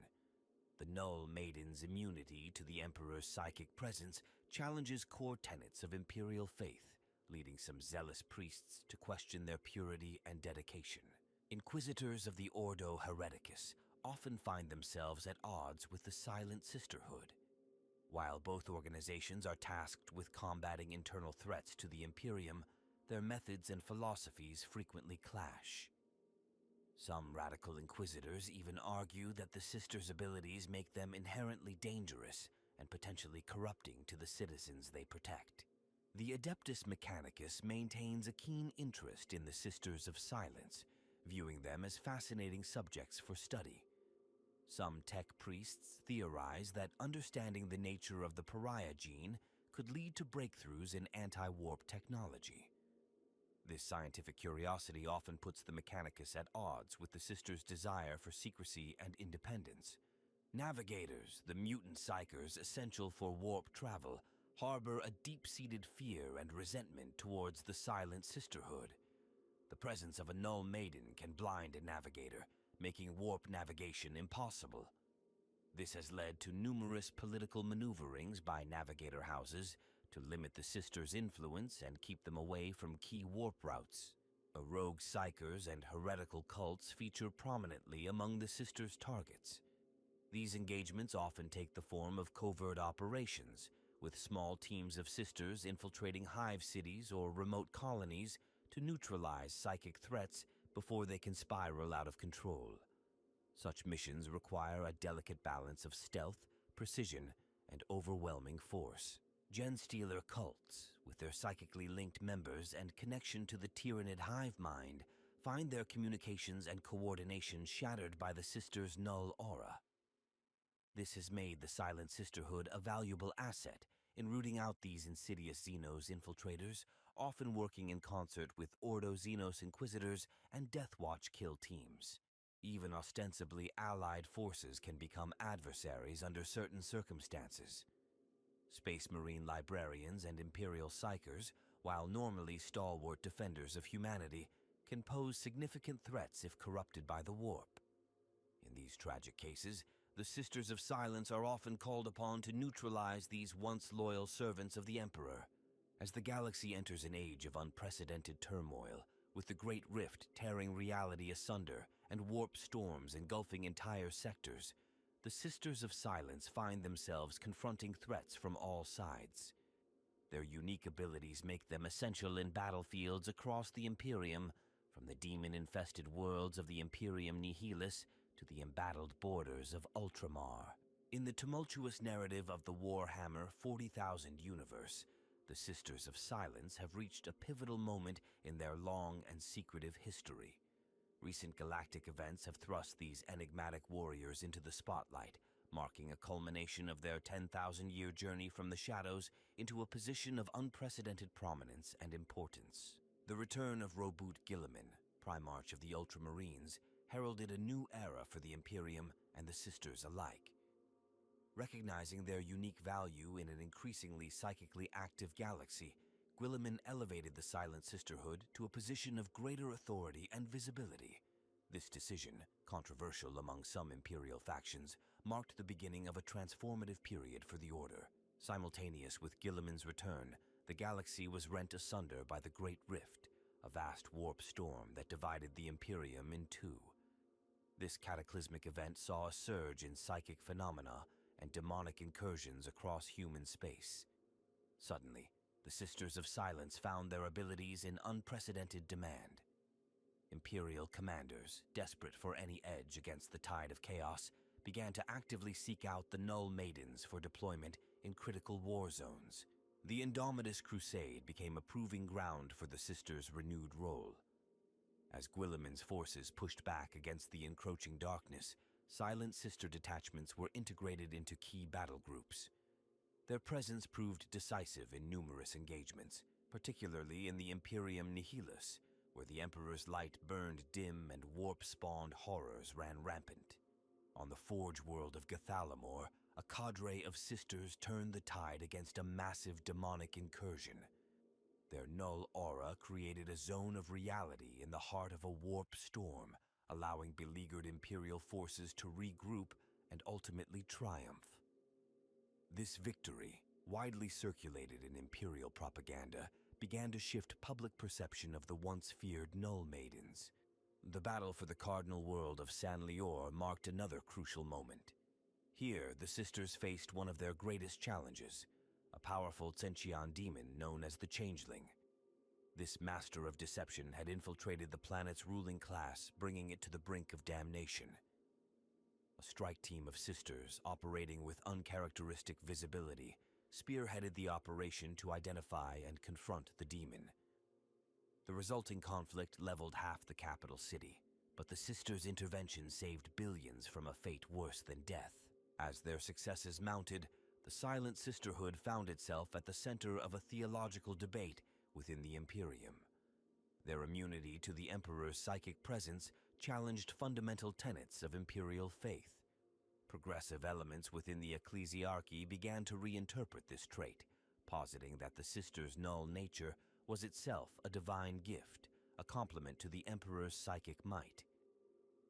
The Null Maiden's immunity to the Emperor's psychic presence challenges core tenets of imperial faith, leading some zealous priests to question their purity and dedication. Inquisitors of the Ordo Hereticus often find themselves at odds with the Silent Sisterhood. While both organizations are tasked with combating internal threats to the Imperium, their methods and philosophies frequently clash. Some radical inquisitors even argue that the Sisters' abilities make them inherently dangerous and potentially corrupting to the citizens they protect. The Adeptus Mechanicus maintains a keen interest in the Sisters of Silence, viewing them as fascinating subjects for study. Some tech priests theorize that understanding the nature of the pariah gene could lead to breakthroughs in anti-warp technology. This scientific curiosity often puts the Mechanicus at odds with the Sisters' desire for secrecy and independence. Navigators, the mutant psychers essential for warp travel, harbor a deep-seated fear and resentment towards the Silent Sisterhood. The presence of a Null Maiden can blind a navigator, making warp navigation impossible. This has led to numerous political maneuverings by navigator houses to limit the Sisters' influence and keep them away from key warp routes. Rogue psychers and heretical cults feature prominently among the Sisters' targets. These engagements often take the form of covert operations, with small teams of Sisters infiltrating hive cities or remote colonies to neutralize psychic threats before they can spiral out of control. Such missions require a delicate balance of stealth, precision, and overwhelming force. Genstealer cults, with their psychically linked members and connection to the Tyranid hive mind, find their communications and coordination shattered by the Sisters' null aura. This has made the Silent Sisterhood a valuable asset in rooting out these insidious Xenos infiltrators, often working in concert with Ordo Xenos Inquisitors and Deathwatch kill teams. Even ostensibly allied forces can become adversaries under certain circumstances. Space Marine librarians and Imperial psychers, while normally stalwart defenders of humanity, can pose significant threats if corrupted by the warp. In these tragic cases, the Sisters of Silence are often called upon to neutralize these once loyal servants of the Emperor. As the galaxy enters an age of unprecedented turmoil, with the Great Rift tearing reality asunder and warp storms engulfing entire sectors, the Sisters of Silence find themselves confronting threats from all sides. Their unique abilities make them essential in battlefields across the Imperium, from the demon-infested worlds of the Imperium Nihilus to the embattled borders of Ultramar. In the tumultuous narrative of the Warhammer 40,000 universe, the Sisters of Silence have reached a pivotal moment in their long and secretive history. Recent galactic events have thrust these enigmatic warriors into the spotlight, marking a culmination of their 10,000-year journey from the shadows into a position of unprecedented prominence and importance. The return of Roboute Guilliman, Primarch of the Ultramarines, heralded a new era for the Imperium and the Sisters alike. Recognizing their unique value in an increasingly psychically active galaxy, Guilliman elevated the Silent Sisterhood to a position of greater authority and visibility. This decision, controversial among some Imperial factions, marked the beginning of a transformative period for the Order. Simultaneous with Guilliman's return, the galaxy was rent asunder by the Great Rift, a vast warp storm that divided the Imperium in two. This cataclysmic event saw a surge in psychic phenomena and demonic incursions across human space. Suddenly, the Sisters of Silence found their abilities in unprecedented demand. Imperial commanders, desperate for any edge against the tide of chaos, began to actively seek out the Null Maidens for deployment in critical war zones. The Indomitus Crusade became a proving ground for the Sisters' renewed role. As Guilliman's forces pushed back against the encroaching darkness, Silent Sister detachments were integrated into key battle groups. Their presence proved decisive in numerous engagements, particularly in the Imperium Nihilus, where the Emperor's light burned dim and warp-spawned horrors ran rampant. On the Forge world of Gathalamor, a cadre of Sisters turned the tide against a massive demonic incursion. Their null aura created a zone of reality in the heart of a warp storm, allowing beleaguered Imperial forces to regroup and ultimately triumph. This victory, widely circulated in Imperial propaganda, began to shift public perception of the once feared Null Maidens. The battle for the Cardinal World of San'Lior marked another crucial moment. Here, the Sisters faced one of their greatest challenges, a powerful Tsenchian demon known as the Changeling. This master of deception had infiltrated the planet's ruling class, bringing it to the brink of damnation. A strike team of Sisters, operating with uncharacteristic visibility, spearheaded the operation to identify and confront the demon. The resulting conflict leveled half the capital city, but the Sisters' intervention saved billions from a fate worse than death. As their successes mounted, the Silent Sisterhood found itself at the center of a theological debate within the Imperium. Their immunity to the Emperor's psychic presence challenged fundamental tenets of Imperial faith. Progressive elements within the ecclesiarchy began to reinterpret this trait, positing that the Sisters' null nature was itself a divine gift, a complement to the Emperor's psychic might.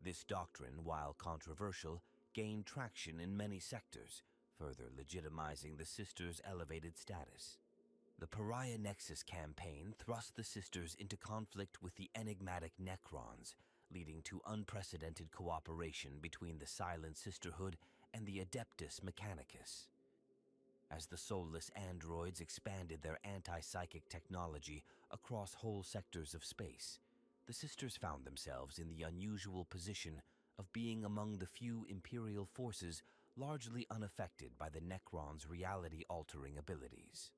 This doctrine, while controversial, gained traction in many sectors, further legitimizing the Sisters' elevated status. The Pariah Nexus campaign thrust the Sisters into conflict with the enigmatic Necrons, leading to unprecedented cooperation between the Silent Sisterhood and the Adeptus Mechanicus. As the soulless androids expanded their anti-psychic technology across whole sectors of space, the Sisters found themselves in the unusual position of being among the few Imperial forces largely unaffected by the Necrons' reality-altering abilities.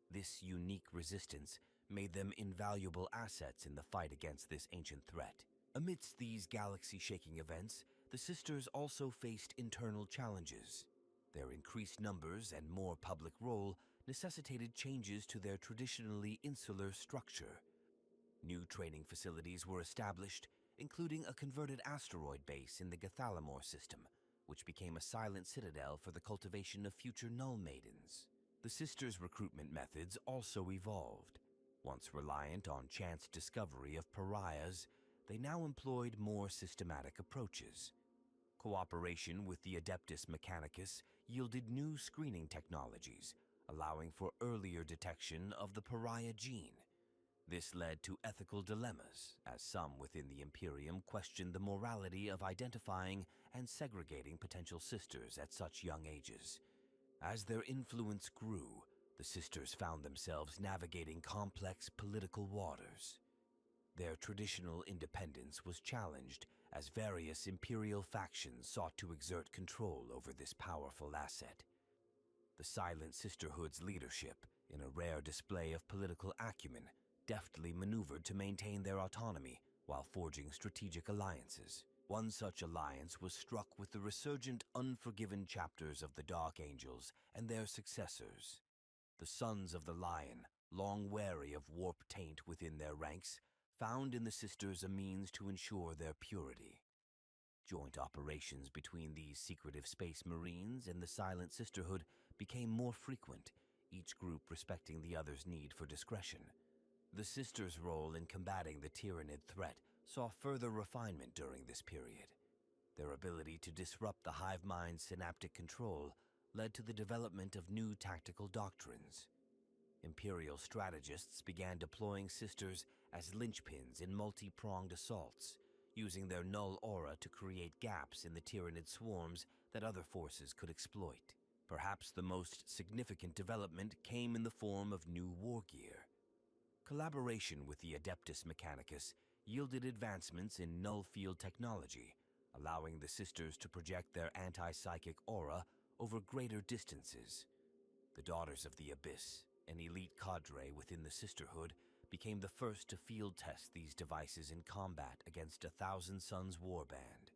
This unique resistance made them invaluable assets in the fight against this ancient threat. Amidst these galaxy-shaking events, the Sisters also faced internal challenges. Their increased numbers and more public role necessitated changes to their traditionally insular structure. New training facilities were established, including a converted asteroid base in the Gathalamor system, which became a silent citadel for the cultivation of future Null Maidens. The Sisters' recruitment methods also evolved. Once reliant on chance discovery of pariahs, they now employed more systematic approaches. Cooperation with the Adeptus Mechanicus yielded new screening technologies, allowing for earlier detection of the pariah gene. This led to ethical dilemmas, as some within the Imperium questioned the morality of identifying and segregating potential sisters at such young ages. As their influence grew, the sisters found themselves navigating complex political waters. Their traditional independence was challenged as various imperial factions sought to exert control over this powerful asset. The Silent Sisterhood's leadership, in a rare display of political acumen, deftly maneuvered to maintain their autonomy while forging strategic alliances. One such alliance was struck with the resurgent, unforgiven chapters of the Dark Angels and their successors. The Sons of the Lion, long wary of warp taint within their ranks, found in the sisters a means to ensure their purity. Joint operations between these secretive space marines and the Silent Sisterhood became more frequent, each group respecting the other's need for discretion. The sisters' role in combating the Tyranid threat saw further refinement during this period. Their ability to disrupt the hive mind's synaptic control led to the development of new tactical doctrines. Imperial strategists began deploying sisters as linchpins in multi-pronged assaults, using their null aura to create gaps in the Tyranid swarms that other forces could exploit. Perhaps the most significant development came in the form of new war gear. Collaboration with the Adeptus Mechanicus yielded advancements in null field technology, allowing the sisters to project their anti-psychic aura over greater distances. The Daughters of the Abyss, an elite cadre within the Sisterhood, became the first to field test these devices in combat against 1,000 Suns warband.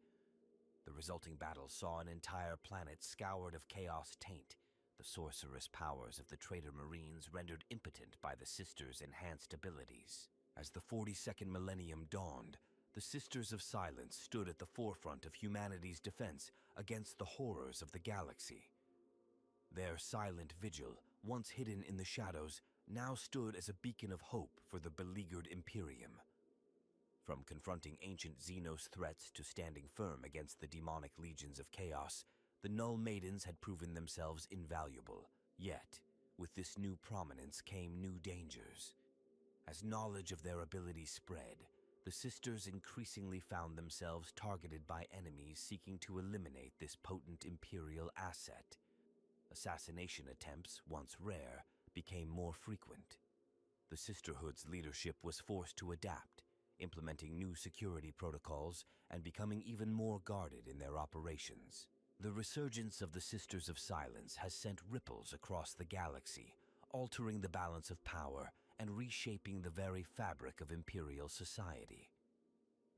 The resulting battle saw an entire planet scoured of chaos taint, the sorcerous powers of the traitor marines rendered impotent by the sisters' enhanced abilities. As the 42nd millennium dawned, the Sisters of Silence stood at the forefront of humanity's defense against the horrors of the galaxy. Their silent vigil, once hidden in the shadows, now stood as a beacon of hope for the beleaguered Imperium. From confronting ancient Xenos threats to standing firm against the demonic legions of chaos, the Null Maidens had proven themselves invaluable. Yet, with this new prominence came new dangers. As knowledge of their abilities spread, the sisters increasingly found themselves targeted by enemies seeking to eliminate this potent Imperial asset. Assassination attempts, once rare, became more frequent. The Sisterhood's leadership was forced to adapt, implementing new security protocols and becoming even more guarded in their operations. The resurgence of the Sisters of Silence has sent ripples across the galaxy, altering the balance of power and reshaping the very fabric of Imperial society.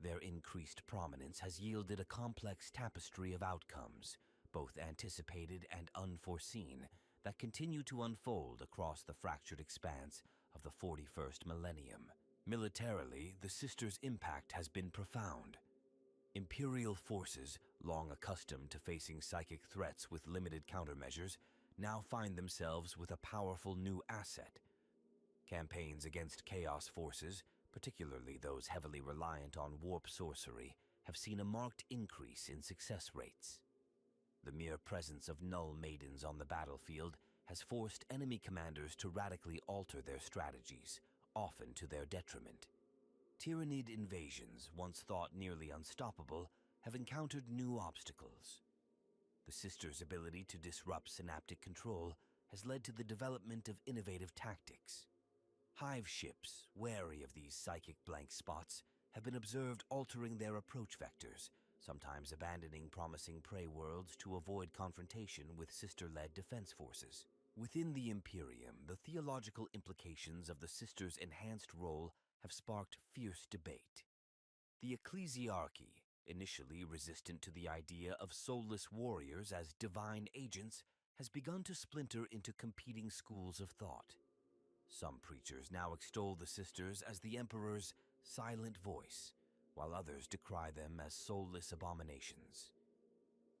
Their increased prominence has yielded a complex tapestry of outcomes, both anticipated and unforeseen, that continue to unfold across the fractured expanse of the 41st millennium. Militarily, the Sisters' impact has been profound. Imperial forces, long accustomed to facing psychic threats with limited countermeasures, now find themselves with a powerful new asset. Campaigns against Chaos forces, particularly those heavily reliant on warp sorcery, have seen a marked increase in success rates. The mere presence of Null Maidens on the battlefield has forced enemy commanders to radically alter their strategies, often to their detriment. Tyranid invasions, once thought nearly unstoppable, have encountered new obstacles. The Sisters' ability to disrupt synaptic control has led to the development of innovative tactics. Hive ships, wary of these psychic blank spots, have been observed altering their approach vectors, sometimes abandoning promising prey worlds to avoid confrontation with sister-led defense forces. Within the Imperium, the theological implications of the Sisters' enhanced role have sparked fierce debate. The ecclesiarchy, initially resistant to the idea of soulless warriors as divine agents, has begun to splinter into competing schools of thought. Some preachers now extol the Sisters as the Emperor's silent voice, while others decry them as soulless abominations.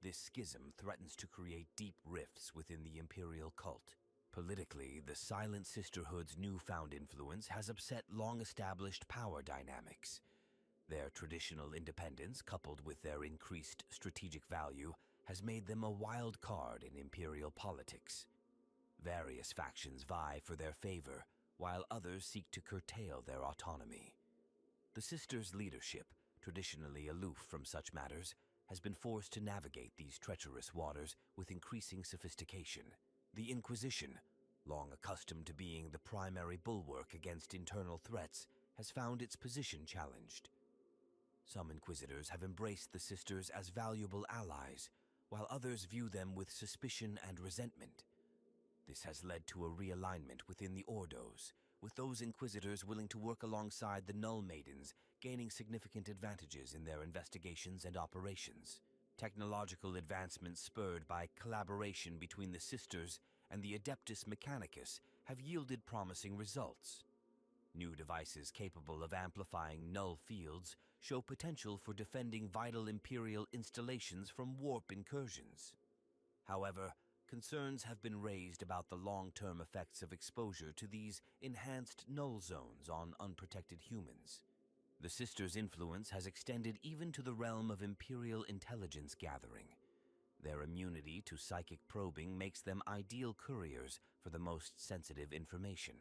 This schism threatens to create deep rifts within the imperial cult. Politically, the Silent Sisterhood's newfound influence has upset long-established power dynamics. Their traditional independence, coupled with their increased strategic value, has made them a wild card in imperial politics. Various factions vie for their favor, while others seek to curtail their autonomy. The Sisters' leadership, traditionally aloof from such matters, has been forced to navigate these treacherous waters with increasing sophistication. The Inquisition, long accustomed to being the primary bulwark against internal threats, has found its position challenged. Some Inquisitors have embraced the Sisters as valuable allies, while others view them with suspicion and resentment. This has led to a realignment within the Ordos, with those Inquisitors willing to work alongside the Null Maidens, gaining significant advantages in their investigations and operations. Technological advancements spurred by collaboration between the Sisters and the Adeptus Mechanicus have yielded promising results. New devices capable of amplifying null fields show potential for defending vital Imperial installations from warp incursions. However, concerns have been raised about the long-term effects of exposure to these enhanced null zones on unprotected humans. The Sisters' influence has extended even to the realm of Imperial intelligence gathering. Their immunity to psychic probing makes them ideal couriers for the most sensitive information.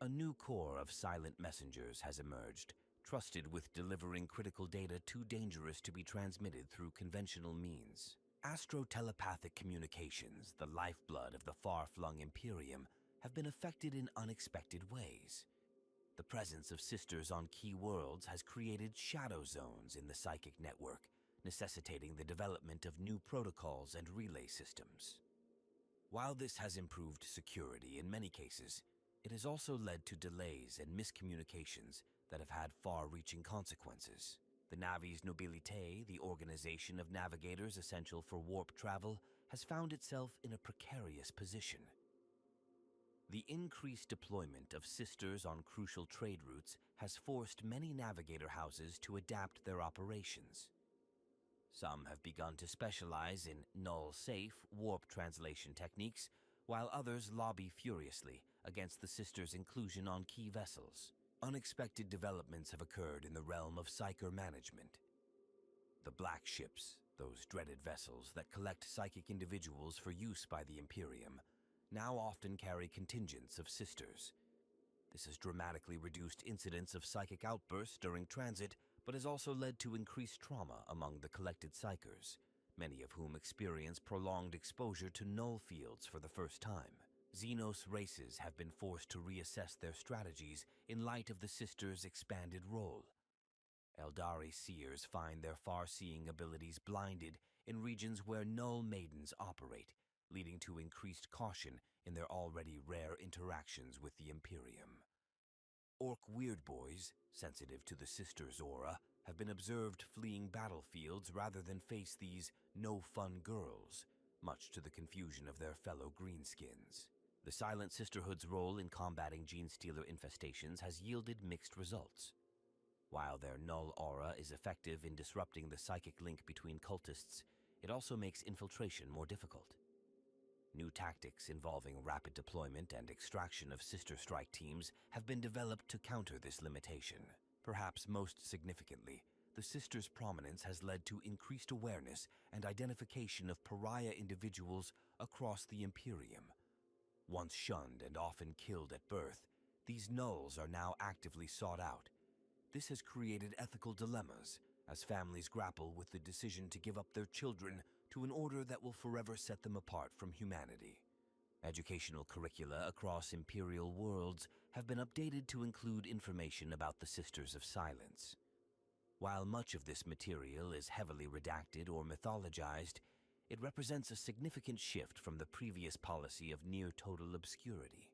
A new corps of silent messengers has emerged, trusted with delivering critical data too dangerous to be transmitted through conventional means. Astro-telepathic communications, the lifeblood of the far-flung Imperium, have been affected in unexpected ways. The presence of Sisters on key worlds has created shadow zones in the psychic network, necessitating the development of new protocols and relay systems. While this has improved security in many cases, it has also led to delays and miscommunications that have had far-reaching consequences. The Navis Nobilitae, the organization of navigators essential for warp travel, has found itself in a precarious position. The increased deployment of Sisters on crucial trade routes has forced many navigator houses to adapt their operations. Some have begun to specialize in null-safe warp translation techniques, while others lobby furiously against the Sisters' inclusion on key vessels. Unexpected developments have occurred in the realm of psyker management. The Black Ships, those dreaded vessels that collect psychic individuals for use by the Imperium, now often carry contingents of Sisters. This has dramatically reduced incidents of psychic outbursts during transit, but has also led to increased trauma among the collected psykers, many of whom experience prolonged exposure to null fields for the first time. Xenos races have been forced to reassess their strategies in light of the Sisters' expanded role. Eldari seers find their far-seeing abilities blinded in regions where null maidens operate, leading to increased caution in their already rare interactions with the Imperium. Orc weirdboys, sensitive to the Sisters' aura, have been observed fleeing battlefields rather than face these no-fun girls, much to the confusion of their fellow greenskins. The Silent Sisterhood's role in combating Genestealer infestations has yielded mixed results. While their null aura is effective in disrupting the psychic link between cultists, it also makes infiltration more difficult. New tactics involving rapid deployment and extraction of Sister Strike teams have been developed to counter this limitation. Perhaps most significantly, the Sisters' prominence has led to increased awareness and identification of pariah individuals across the Imperium. Once shunned and often killed at birth, these nulls are now actively sought out. This has created ethical dilemmas as families grapple with the decision to give up their children to an order that will forever set them apart from humanity. Educational curricula across Imperial worlds have been updated to include information about the Sisters of Silence. While much of this material is heavily redacted or mythologized, it represents a significant shift from the previous policy of near-total obscurity.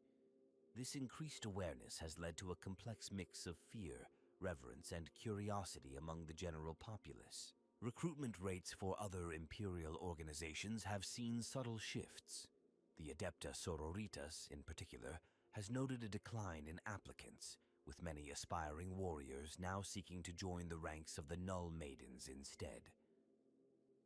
This increased awareness has led to a complex mix of fear, reverence, and curiosity among the general populace. Recruitment rates for other Imperial organizations have seen subtle shifts. The Adepta Sororitas, in particular, has noted a decline in applicants, with many aspiring warriors now seeking to join the ranks of the Null Maidens instead.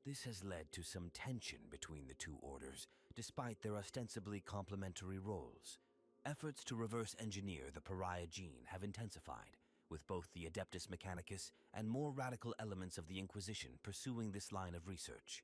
This has led to some tension between the two orders, despite their ostensibly complementary roles. Efforts to reverse engineer the pariah gene have intensified, with both the Adeptus Mechanicus and more radical elements of the Inquisition pursuing this line of research.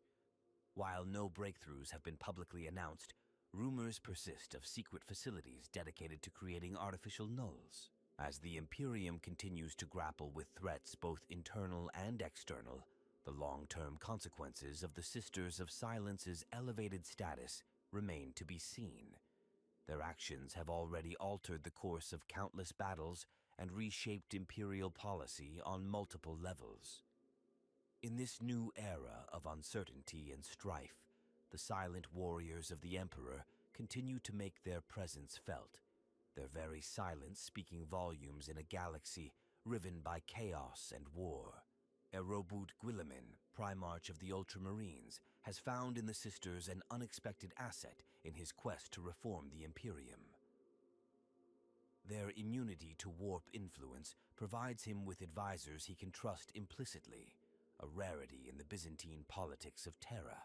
While no breakthroughs have been publicly announced, rumors persist of secret facilities dedicated to creating artificial nulls. As the Imperium continues to grapple with threats both internal and external, The long-term consequences of the Sisters of Silence's elevated status remain to be seen. Their actions have already altered the course of countless battles and reshaped Imperial policy on multiple levels. In this new era of uncertainty and strife, the silent warriors of the Emperor continue to make their presence felt, their very silence speaking volumes in a galaxy riven by chaos and war. Erobut Guilliman, Primarch of the Ultramarines, has found in the Sisters an unexpected asset in his quest to reform the Imperium. Their immunity to warp influence provides him with advisors he can trust implicitly, a rarity in the Byzantine politics of Terra.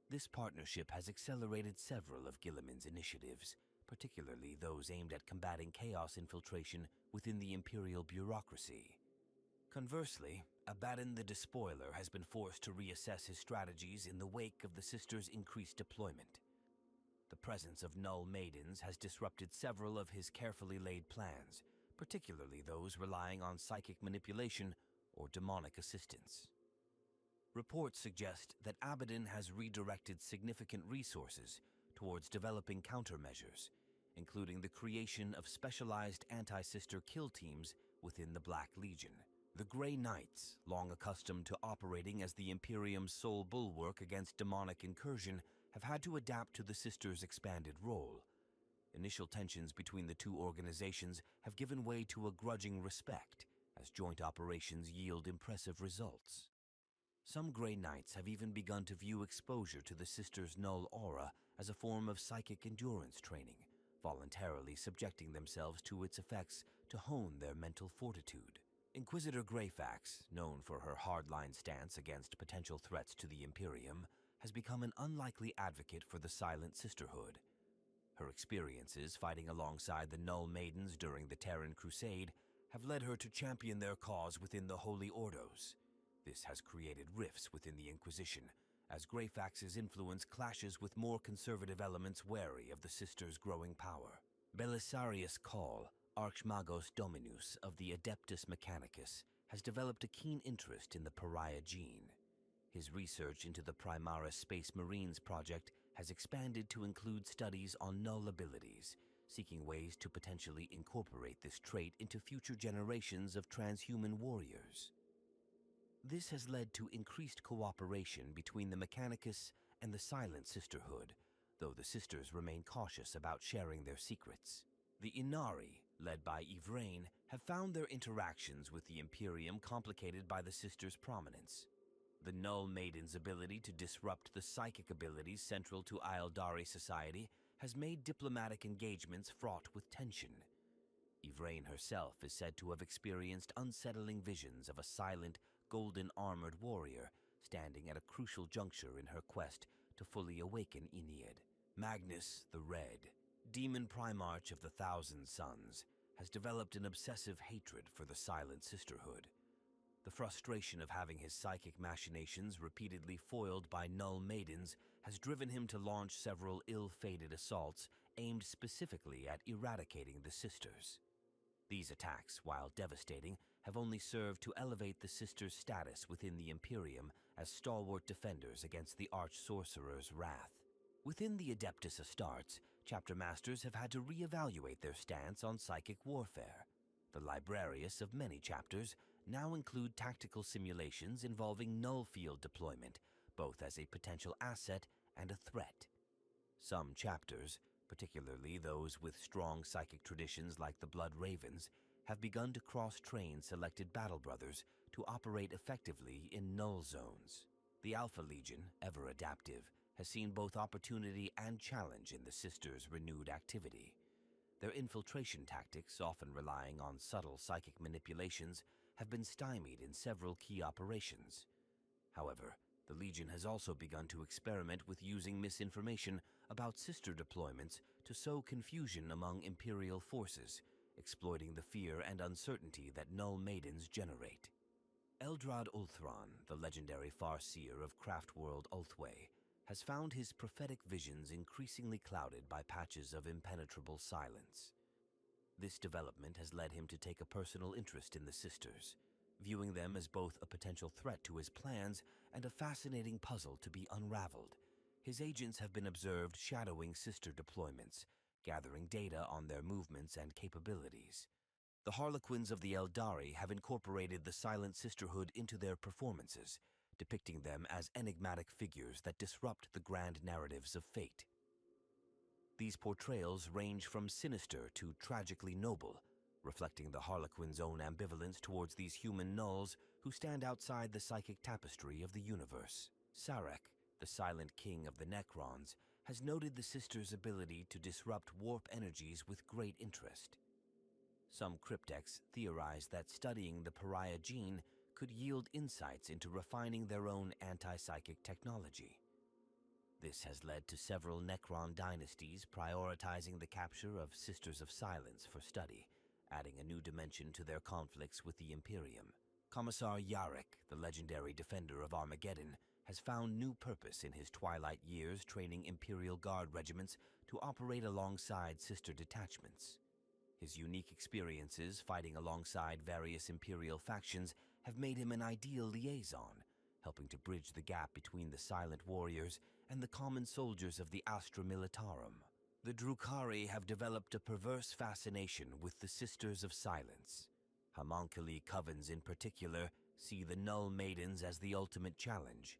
This partnership has accelerated several of Guilliman's initiatives, particularly those aimed at combating chaos infiltration within the Imperial bureaucracy. Conversely, Abaddon the Despoiler has been forced to reassess his strategies in the wake of the Sisters' increased deployment. The presence of Null Maidens has disrupted several of his carefully laid plans, particularly those relying on psychic manipulation or demonic assistance. Reports suggest that Abaddon has redirected significant resources towards developing countermeasures, including the creation of specialized anti-sister kill teams within the Black Legion. The Grey Knights, long accustomed to operating as the Imperium's sole bulwark against demonic incursion, have had to adapt to the Sisters' expanded role. Initial tensions between the two organizations have given way to a grudging respect, as joint operations yield impressive results. Some Grey Knights have even begun to view exposure to the Sisters' null aura as a form of psychic endurance training, voluntarily subjecting themselves to its effects to hone their mental fortitude. Inquisitor Greyfax, known for her hardline stance against potential threats to the Imperium, has become an unlikely advocate for the Silent Sisterhood. Her experiences fighting alongside the Null Maidens during the Terran Crusade have led her to champion their cause within the Holy Ordos. This has created rifts within the Inquisition, as Greyfax's influence clashes with more conservative elements wary of the Sisters' growing power. Belisarius Call, Archmagos Dominus of the Adeptus Mechanicus, has developed a keen interest in the pariah gene. His research into the Primaris Space Marines project has expanded to include studies on null abilities, seeking ways to potentially incorporate this trait into future generations of transhuman warriors. This has led to increased cooperation between the Mechanicus and the Silent Sisterhood, though the Sisters remain cautious about sharing their secrets. The Inari, led by Yvraine, have found their interactions with the Imperium complicated by the Sisters' prominence. The Null Maiden's ability to disrupt the psychic abilities central to Aeldari society has made diplomatic engagements fraught with tension. Yvraine herself is said to have experienced unsettling visions of a silent, golden-armored warrior standing at a crucial juncture in her quest to fully awaken Aeneid. Magnus the Red, Demon Primarch of the Thousand Suns, has developed an obsessive hatred for the Silent Sisterhood. The frustration of having his psychic machinations repeatedly foiled by Null Maidens has driven him to launch several ill-fated assaults aimed specifically at eradicating the Sisters. These attacks, while devastating, have only served to elevate the Sisters' status within the Imperium as stalwart defenders against the Arch-Sorcerer's wrath. Within the Adeptus Astartes, chapter masters have had to re-evaluate their stance on psychic warfare. The librarius of many chapters now include tactical simulations involving null field deployment, both as a potential asset and a threat. Some chapters, particularly those with strong psychic traditions like the Blood Ravens, have begun to cross-train selected battle brothers to operate effectively in null zones. The Alpha Legion, ever adaptive, has seen both opportunity and challenge in the Sisters' renewed activity. Their infiltration tactics, often relying on subtle psychic manipulations, have been stymied in several key operations. However, the Legion has also begun to experiment with using misinformation about sister deployments to sow confusion among Imperial forces, exploiting the fear and uncertainty that Null Maidens generate. Eldrad Ulthron, the legendary Farseer of Craftworld Ulthwé, has found his prophetic visions increasingly clouded by patches of impenetrable silence. This development has led him to take a personal interest in the Sisters. viewing them as both a potential threat to his plans and a fascinating puzzle to be unraveled. His agents have been observed shadowing sister deployments, gathering data on their movements and capabilities. The Harlequins of the Eldari have incorporated the Silent Sisterhood into their performances, depicting them as enigmatic figures that disrupt the grand narratives of fate. These portrayals range from sinister to tragically noble, reflecting the Harlequin's own ambivalence towards these human nulls who stand outside the psychic tapestry of the universe. Sarek, the silent king of the Necrons, has noted the sisters' ability to disrupt warp energies with great interest. Some cryptecs theorize that studying the pariah gene could yield insights into refining their own anti-psychic technology. This has led to several Necron dynasties prioritizing the capture of Sisters of Silence for study, adding a new dimension to their conflicts with the Imperium. Commissar Yarrick, the legendary defender of Armageddon, has found new purpose in his twilight years training Imperial Guard regiments to operate alongside sister detachments. His unique experiences fighting alongside various Imperial factions have made him an ideal liaison, helping to bridge the gap between the silent warriors and the common soldiers of the Astra Militarum. The Drukhari have developed a perverse fascination with the Sisters of Silence. Homunculi covens in particular see the Null Maidens as the ultimate challenge,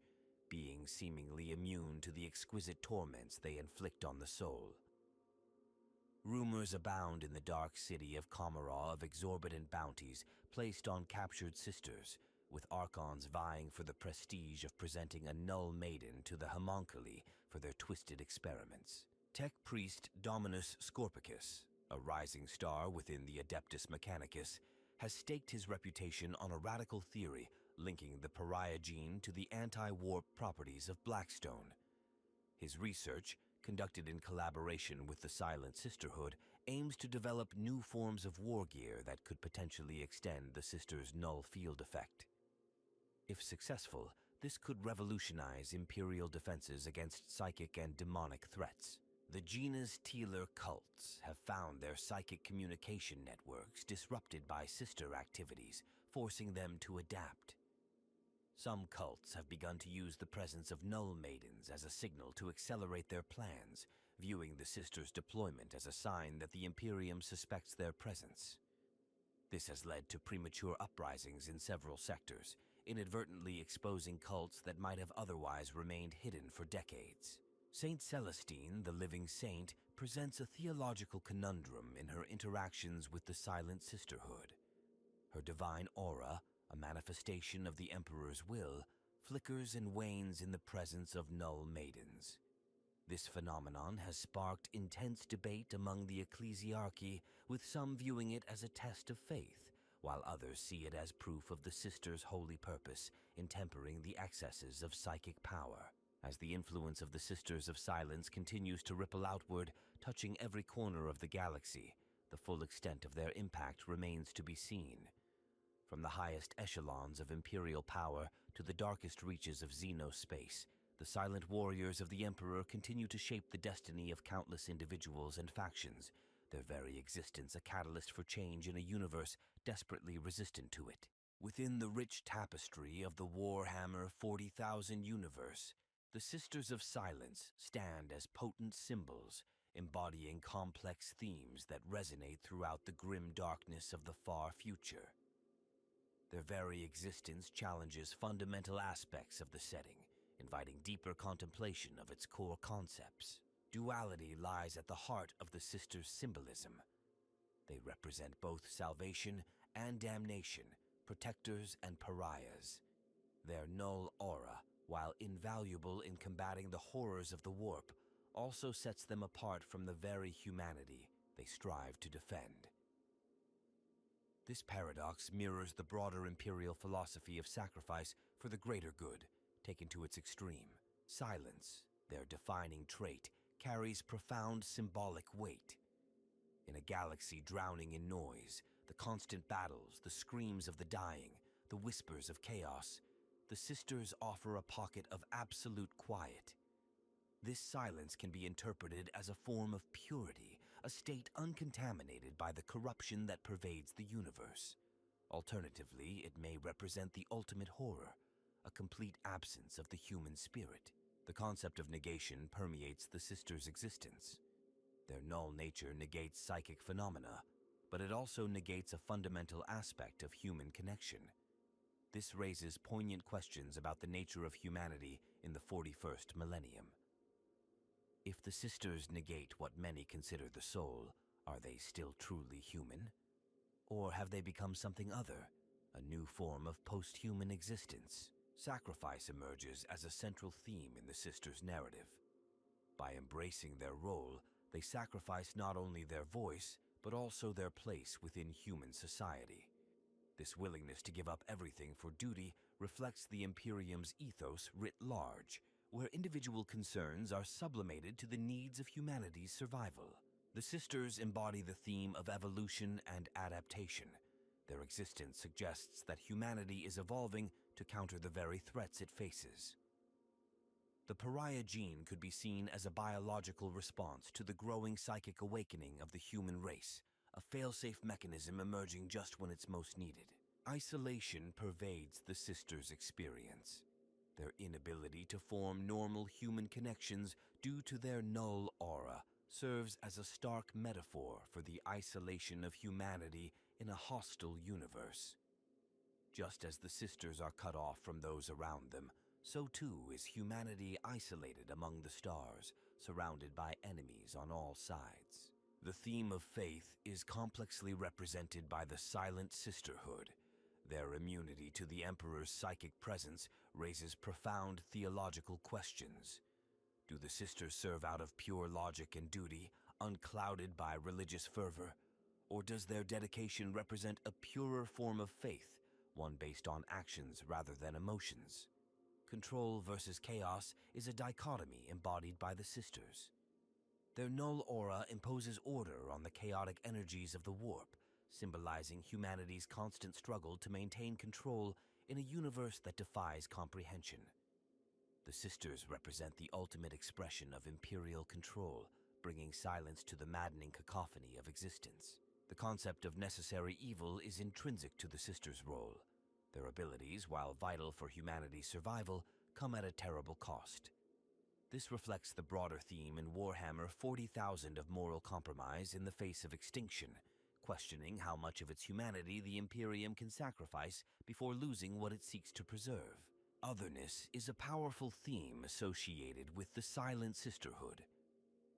beings seemingly immune to the exquisite torments they inflict on the soul. Rumors abound in the dark city of Kamara of exorbitant bounties placed on captured sisters, with Archons vying for the prestige of presenting a Null Maiden to the Homunculi for their twisted experiments. Tech priest Dominus Scorpicus, a rising star within the Adeptus Mechanicus, has staked his reputation on a radical theory linking the pariah gene to the anti-warp properties of Blackstone. His research, conducted in collaboration with the Silent Sisterhood, aims to develop new forms of war gear that could potentially extend the sisters' null field effect. If successful, this could revolutionize Imperial defenses against psychic and demonic threats. The Gena's Teeler cults have found their psychic communication networks disrupted by sister activities, forcing them to adapt. Some cults have begun to use the presence of Null Maidens as a signal to accelerate their plans, viewing the sisters' deployment as a sign that the Imperium suspects their presence. This has led to premature uprisings in several sectors, inadvertently exposing cults that might have otherwise remained hidden for decades. Saint Celestine, the living saint, presents a theological conundrum in her interactions with the Silent Sisterhood. Her divine aura, a manifestation of the Emperor's will, flickers and wanes in the presence of Null Maidens. This phenomenon has sparked intense debate among the ecclesiarchy, with some viewing it as a test of faith, while others see it as proof of the sisters' holy purpose in tempering the excesses of psychic power. As the influence of the Sisters of Silence continues to ripple outward, touching every corner of the galaxy, the full extent of their impact remains to be seen. From the highest echelons of Imperial power to the darkest reaches of Xenospace, the silent warriors of the Emperor continue to shape the destiny of countless individuals and factions, their very existence a catalyst for change in a universe desperately resistant to it. Within the rich tapestry of the Warhammer 40,000 universe, the Sisters of Silence stand as potent symbols, embodying complex themes that resonate throughout the grim darkness of the far future. Their very existence challenges fundamental aspects of the setting, inviting deeper contemplation of its core concepts. Duality lies at the heart of the sisters' symbolism. They represent both salvation and damnation, protectors and pariahs. Their null aura, while invaluable in combating the horrors of the warp, also sets them apart from the very humanity they strive to defend. This paradox mirrors the broader Imperial philosophy of sacrifice for the greater good, taken to its extreme. Silence, their defining trait, carries profound symbolic weight. In a galaxy drowning in noise, the constant battles, the screams of the dying, the whispers of chaos, the sisters offer a pocket of absolute quiet. This silence can be interpreted as a form of purity, a state uncontaminated by the corruption that pervades the universe. Alternatively, it may represent the ultimate horror, a complete absence of the human spirit. The concept of negation permeates the sisters' existence. Their null nature negates psychic phenomena, but it also negates a fundamental aspect of human connection. This raises poignant questions about the nature of humanity in the 41st millennium. If the sisters negate what many consider the soul, are they still truly human? Or have they become something other, a new form of post-human existence? Sacrifice emerges as a central theme in the sisters' narrative. By embracing their role, they sacrifice not only their voice, but also their place within human society. This willingness to give up everything for duty reflects the Imperium's ethos writ large, where individual concerns are sublimated to the needs of humanity's survival. The sisters embody the theme of evolution and adaptation. Their existence suggests that humanity is evolving to counter the very threats it faces. The pariah gene could be seen as a biological response to the growing psychic awakening of the human race, a fail-safe mechanism emerging just when it's most needed. Isolation pervades the sisters' experience. Their inability to form normal human connections due to their null aura serves as a stark metaphor for the isolation of humanity in a hostile universe. Just as the sisters are cut off from those around them, so too is humanity isolated among the stars, surrounded by enemies on all sides. The theme of faith is complexly represented by the Silent Sisterhood. Their immunity to the Emperor's psychic presence raises profound theological questions. Do the sisters serve out of pure logic and duty, unclouded by religious fervor? Or does their dedication represent a purer form of faith, one based on actions rather than emotions? Control versus chaos is a dichotomy embodied by the sisters. Their null aura imposes order on the chaotic energies of the warp, symbolizing humanity's constant struggle to maintain control in a universe that defies comprehension. The sisters represent the ultimate expression of imperial control, bringing silence to the maddening cacophony of existence. The concept of necessary evil is intrinsic to the sisters' role. Their abilities, while vital for humanity's survival, come at a terrible cost. This reflects the broader theme in Warhammer 40,000 of moral compromise in the face of extinction, questioning how much of its humanity the Imperium can sacrifice before losing what it seeks to preserve. Otherness is a powerful theme associated with the Silent Sisterhood.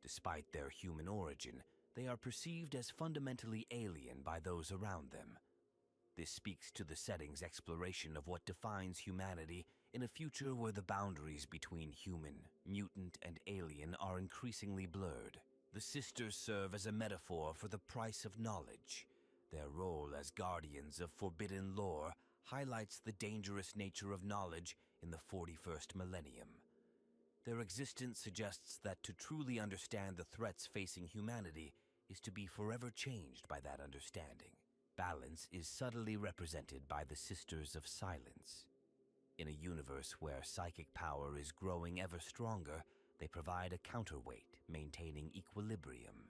Despite their human origin, they are perceived as fundamentally alien by those around them. This speaks to the setting's exploration of what defines humanity in a future where the boundaries between human, mutant, and alien are increasingly blurred. The sisters serve as a metaphor for the price of knowledge. Their role as guardians of forbidden lore highlights the dangerous nature of knowledge in the 41st millennium. Their existence suggests that to truly understand the threats facing humanity is to be forever changed by that understanding. Balance is subtly represented by the Sisters of Silence. In a universe where psychic power is growing ever stronger, they provide a counterweight, maintaining equilibrium.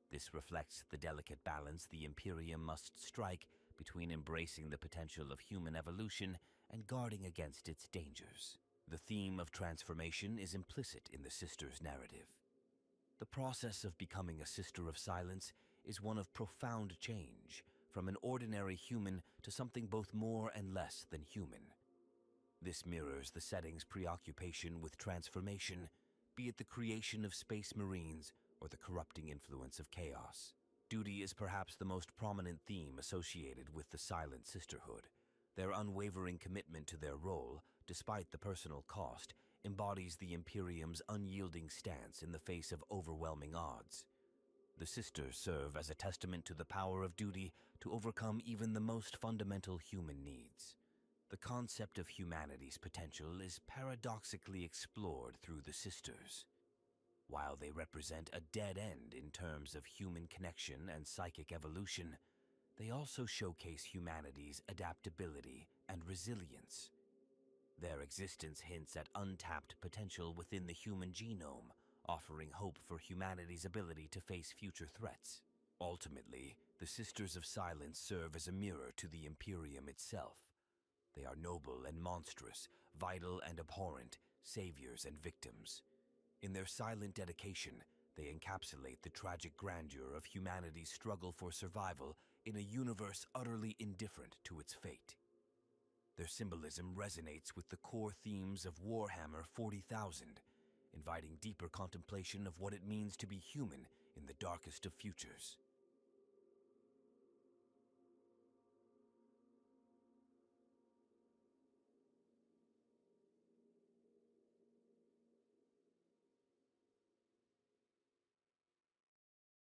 This reflects the delicate balance the Imperium must strike between embracing the potential of human evolution and guarding against its dangers. The theme of transformation is implicit in the Sisters' narrative. The process of becoming a Sister of Silence is one of profound change, from an ordinary human to something both more and less than human. This mirrors the setting's preoccupation with transformation, be it the creation of space marines or the corrupting influence of chaos. Duty is perhaps the most prominent theme associated with the Silent Sisterhood. Their unwavering commitment to their role, despite the personal cost, embodies the Imperium's unyielding stance in the face of overwhelming odds. The sisters serve as a testament to the power of duty to overcome even the most fundamental human needs. The concept of humanity's potential is paradoxically explored through the sisters. While they represent a dead end in terms of human connection and psychic evolution, they also showcase humanity's adaptability and resilience. Their existence hints at untapped potential within the human genome, offering hope for humanity's ability to face future threats. Ultimately, the Sisters of Silence serve as a mirror to the Imperium itself. They are noble and monstrous, vital and abhorrent, saviors and victims. In their silent dedication, they encapsulate the tragic grandeur of humanity's struggle for survival in a universe utterly indifferent to its fate. Their symbolism resonates with the core themes of Warhammer 40,000, inviting deeper contemplation of what it means to be human in the darkest of futures.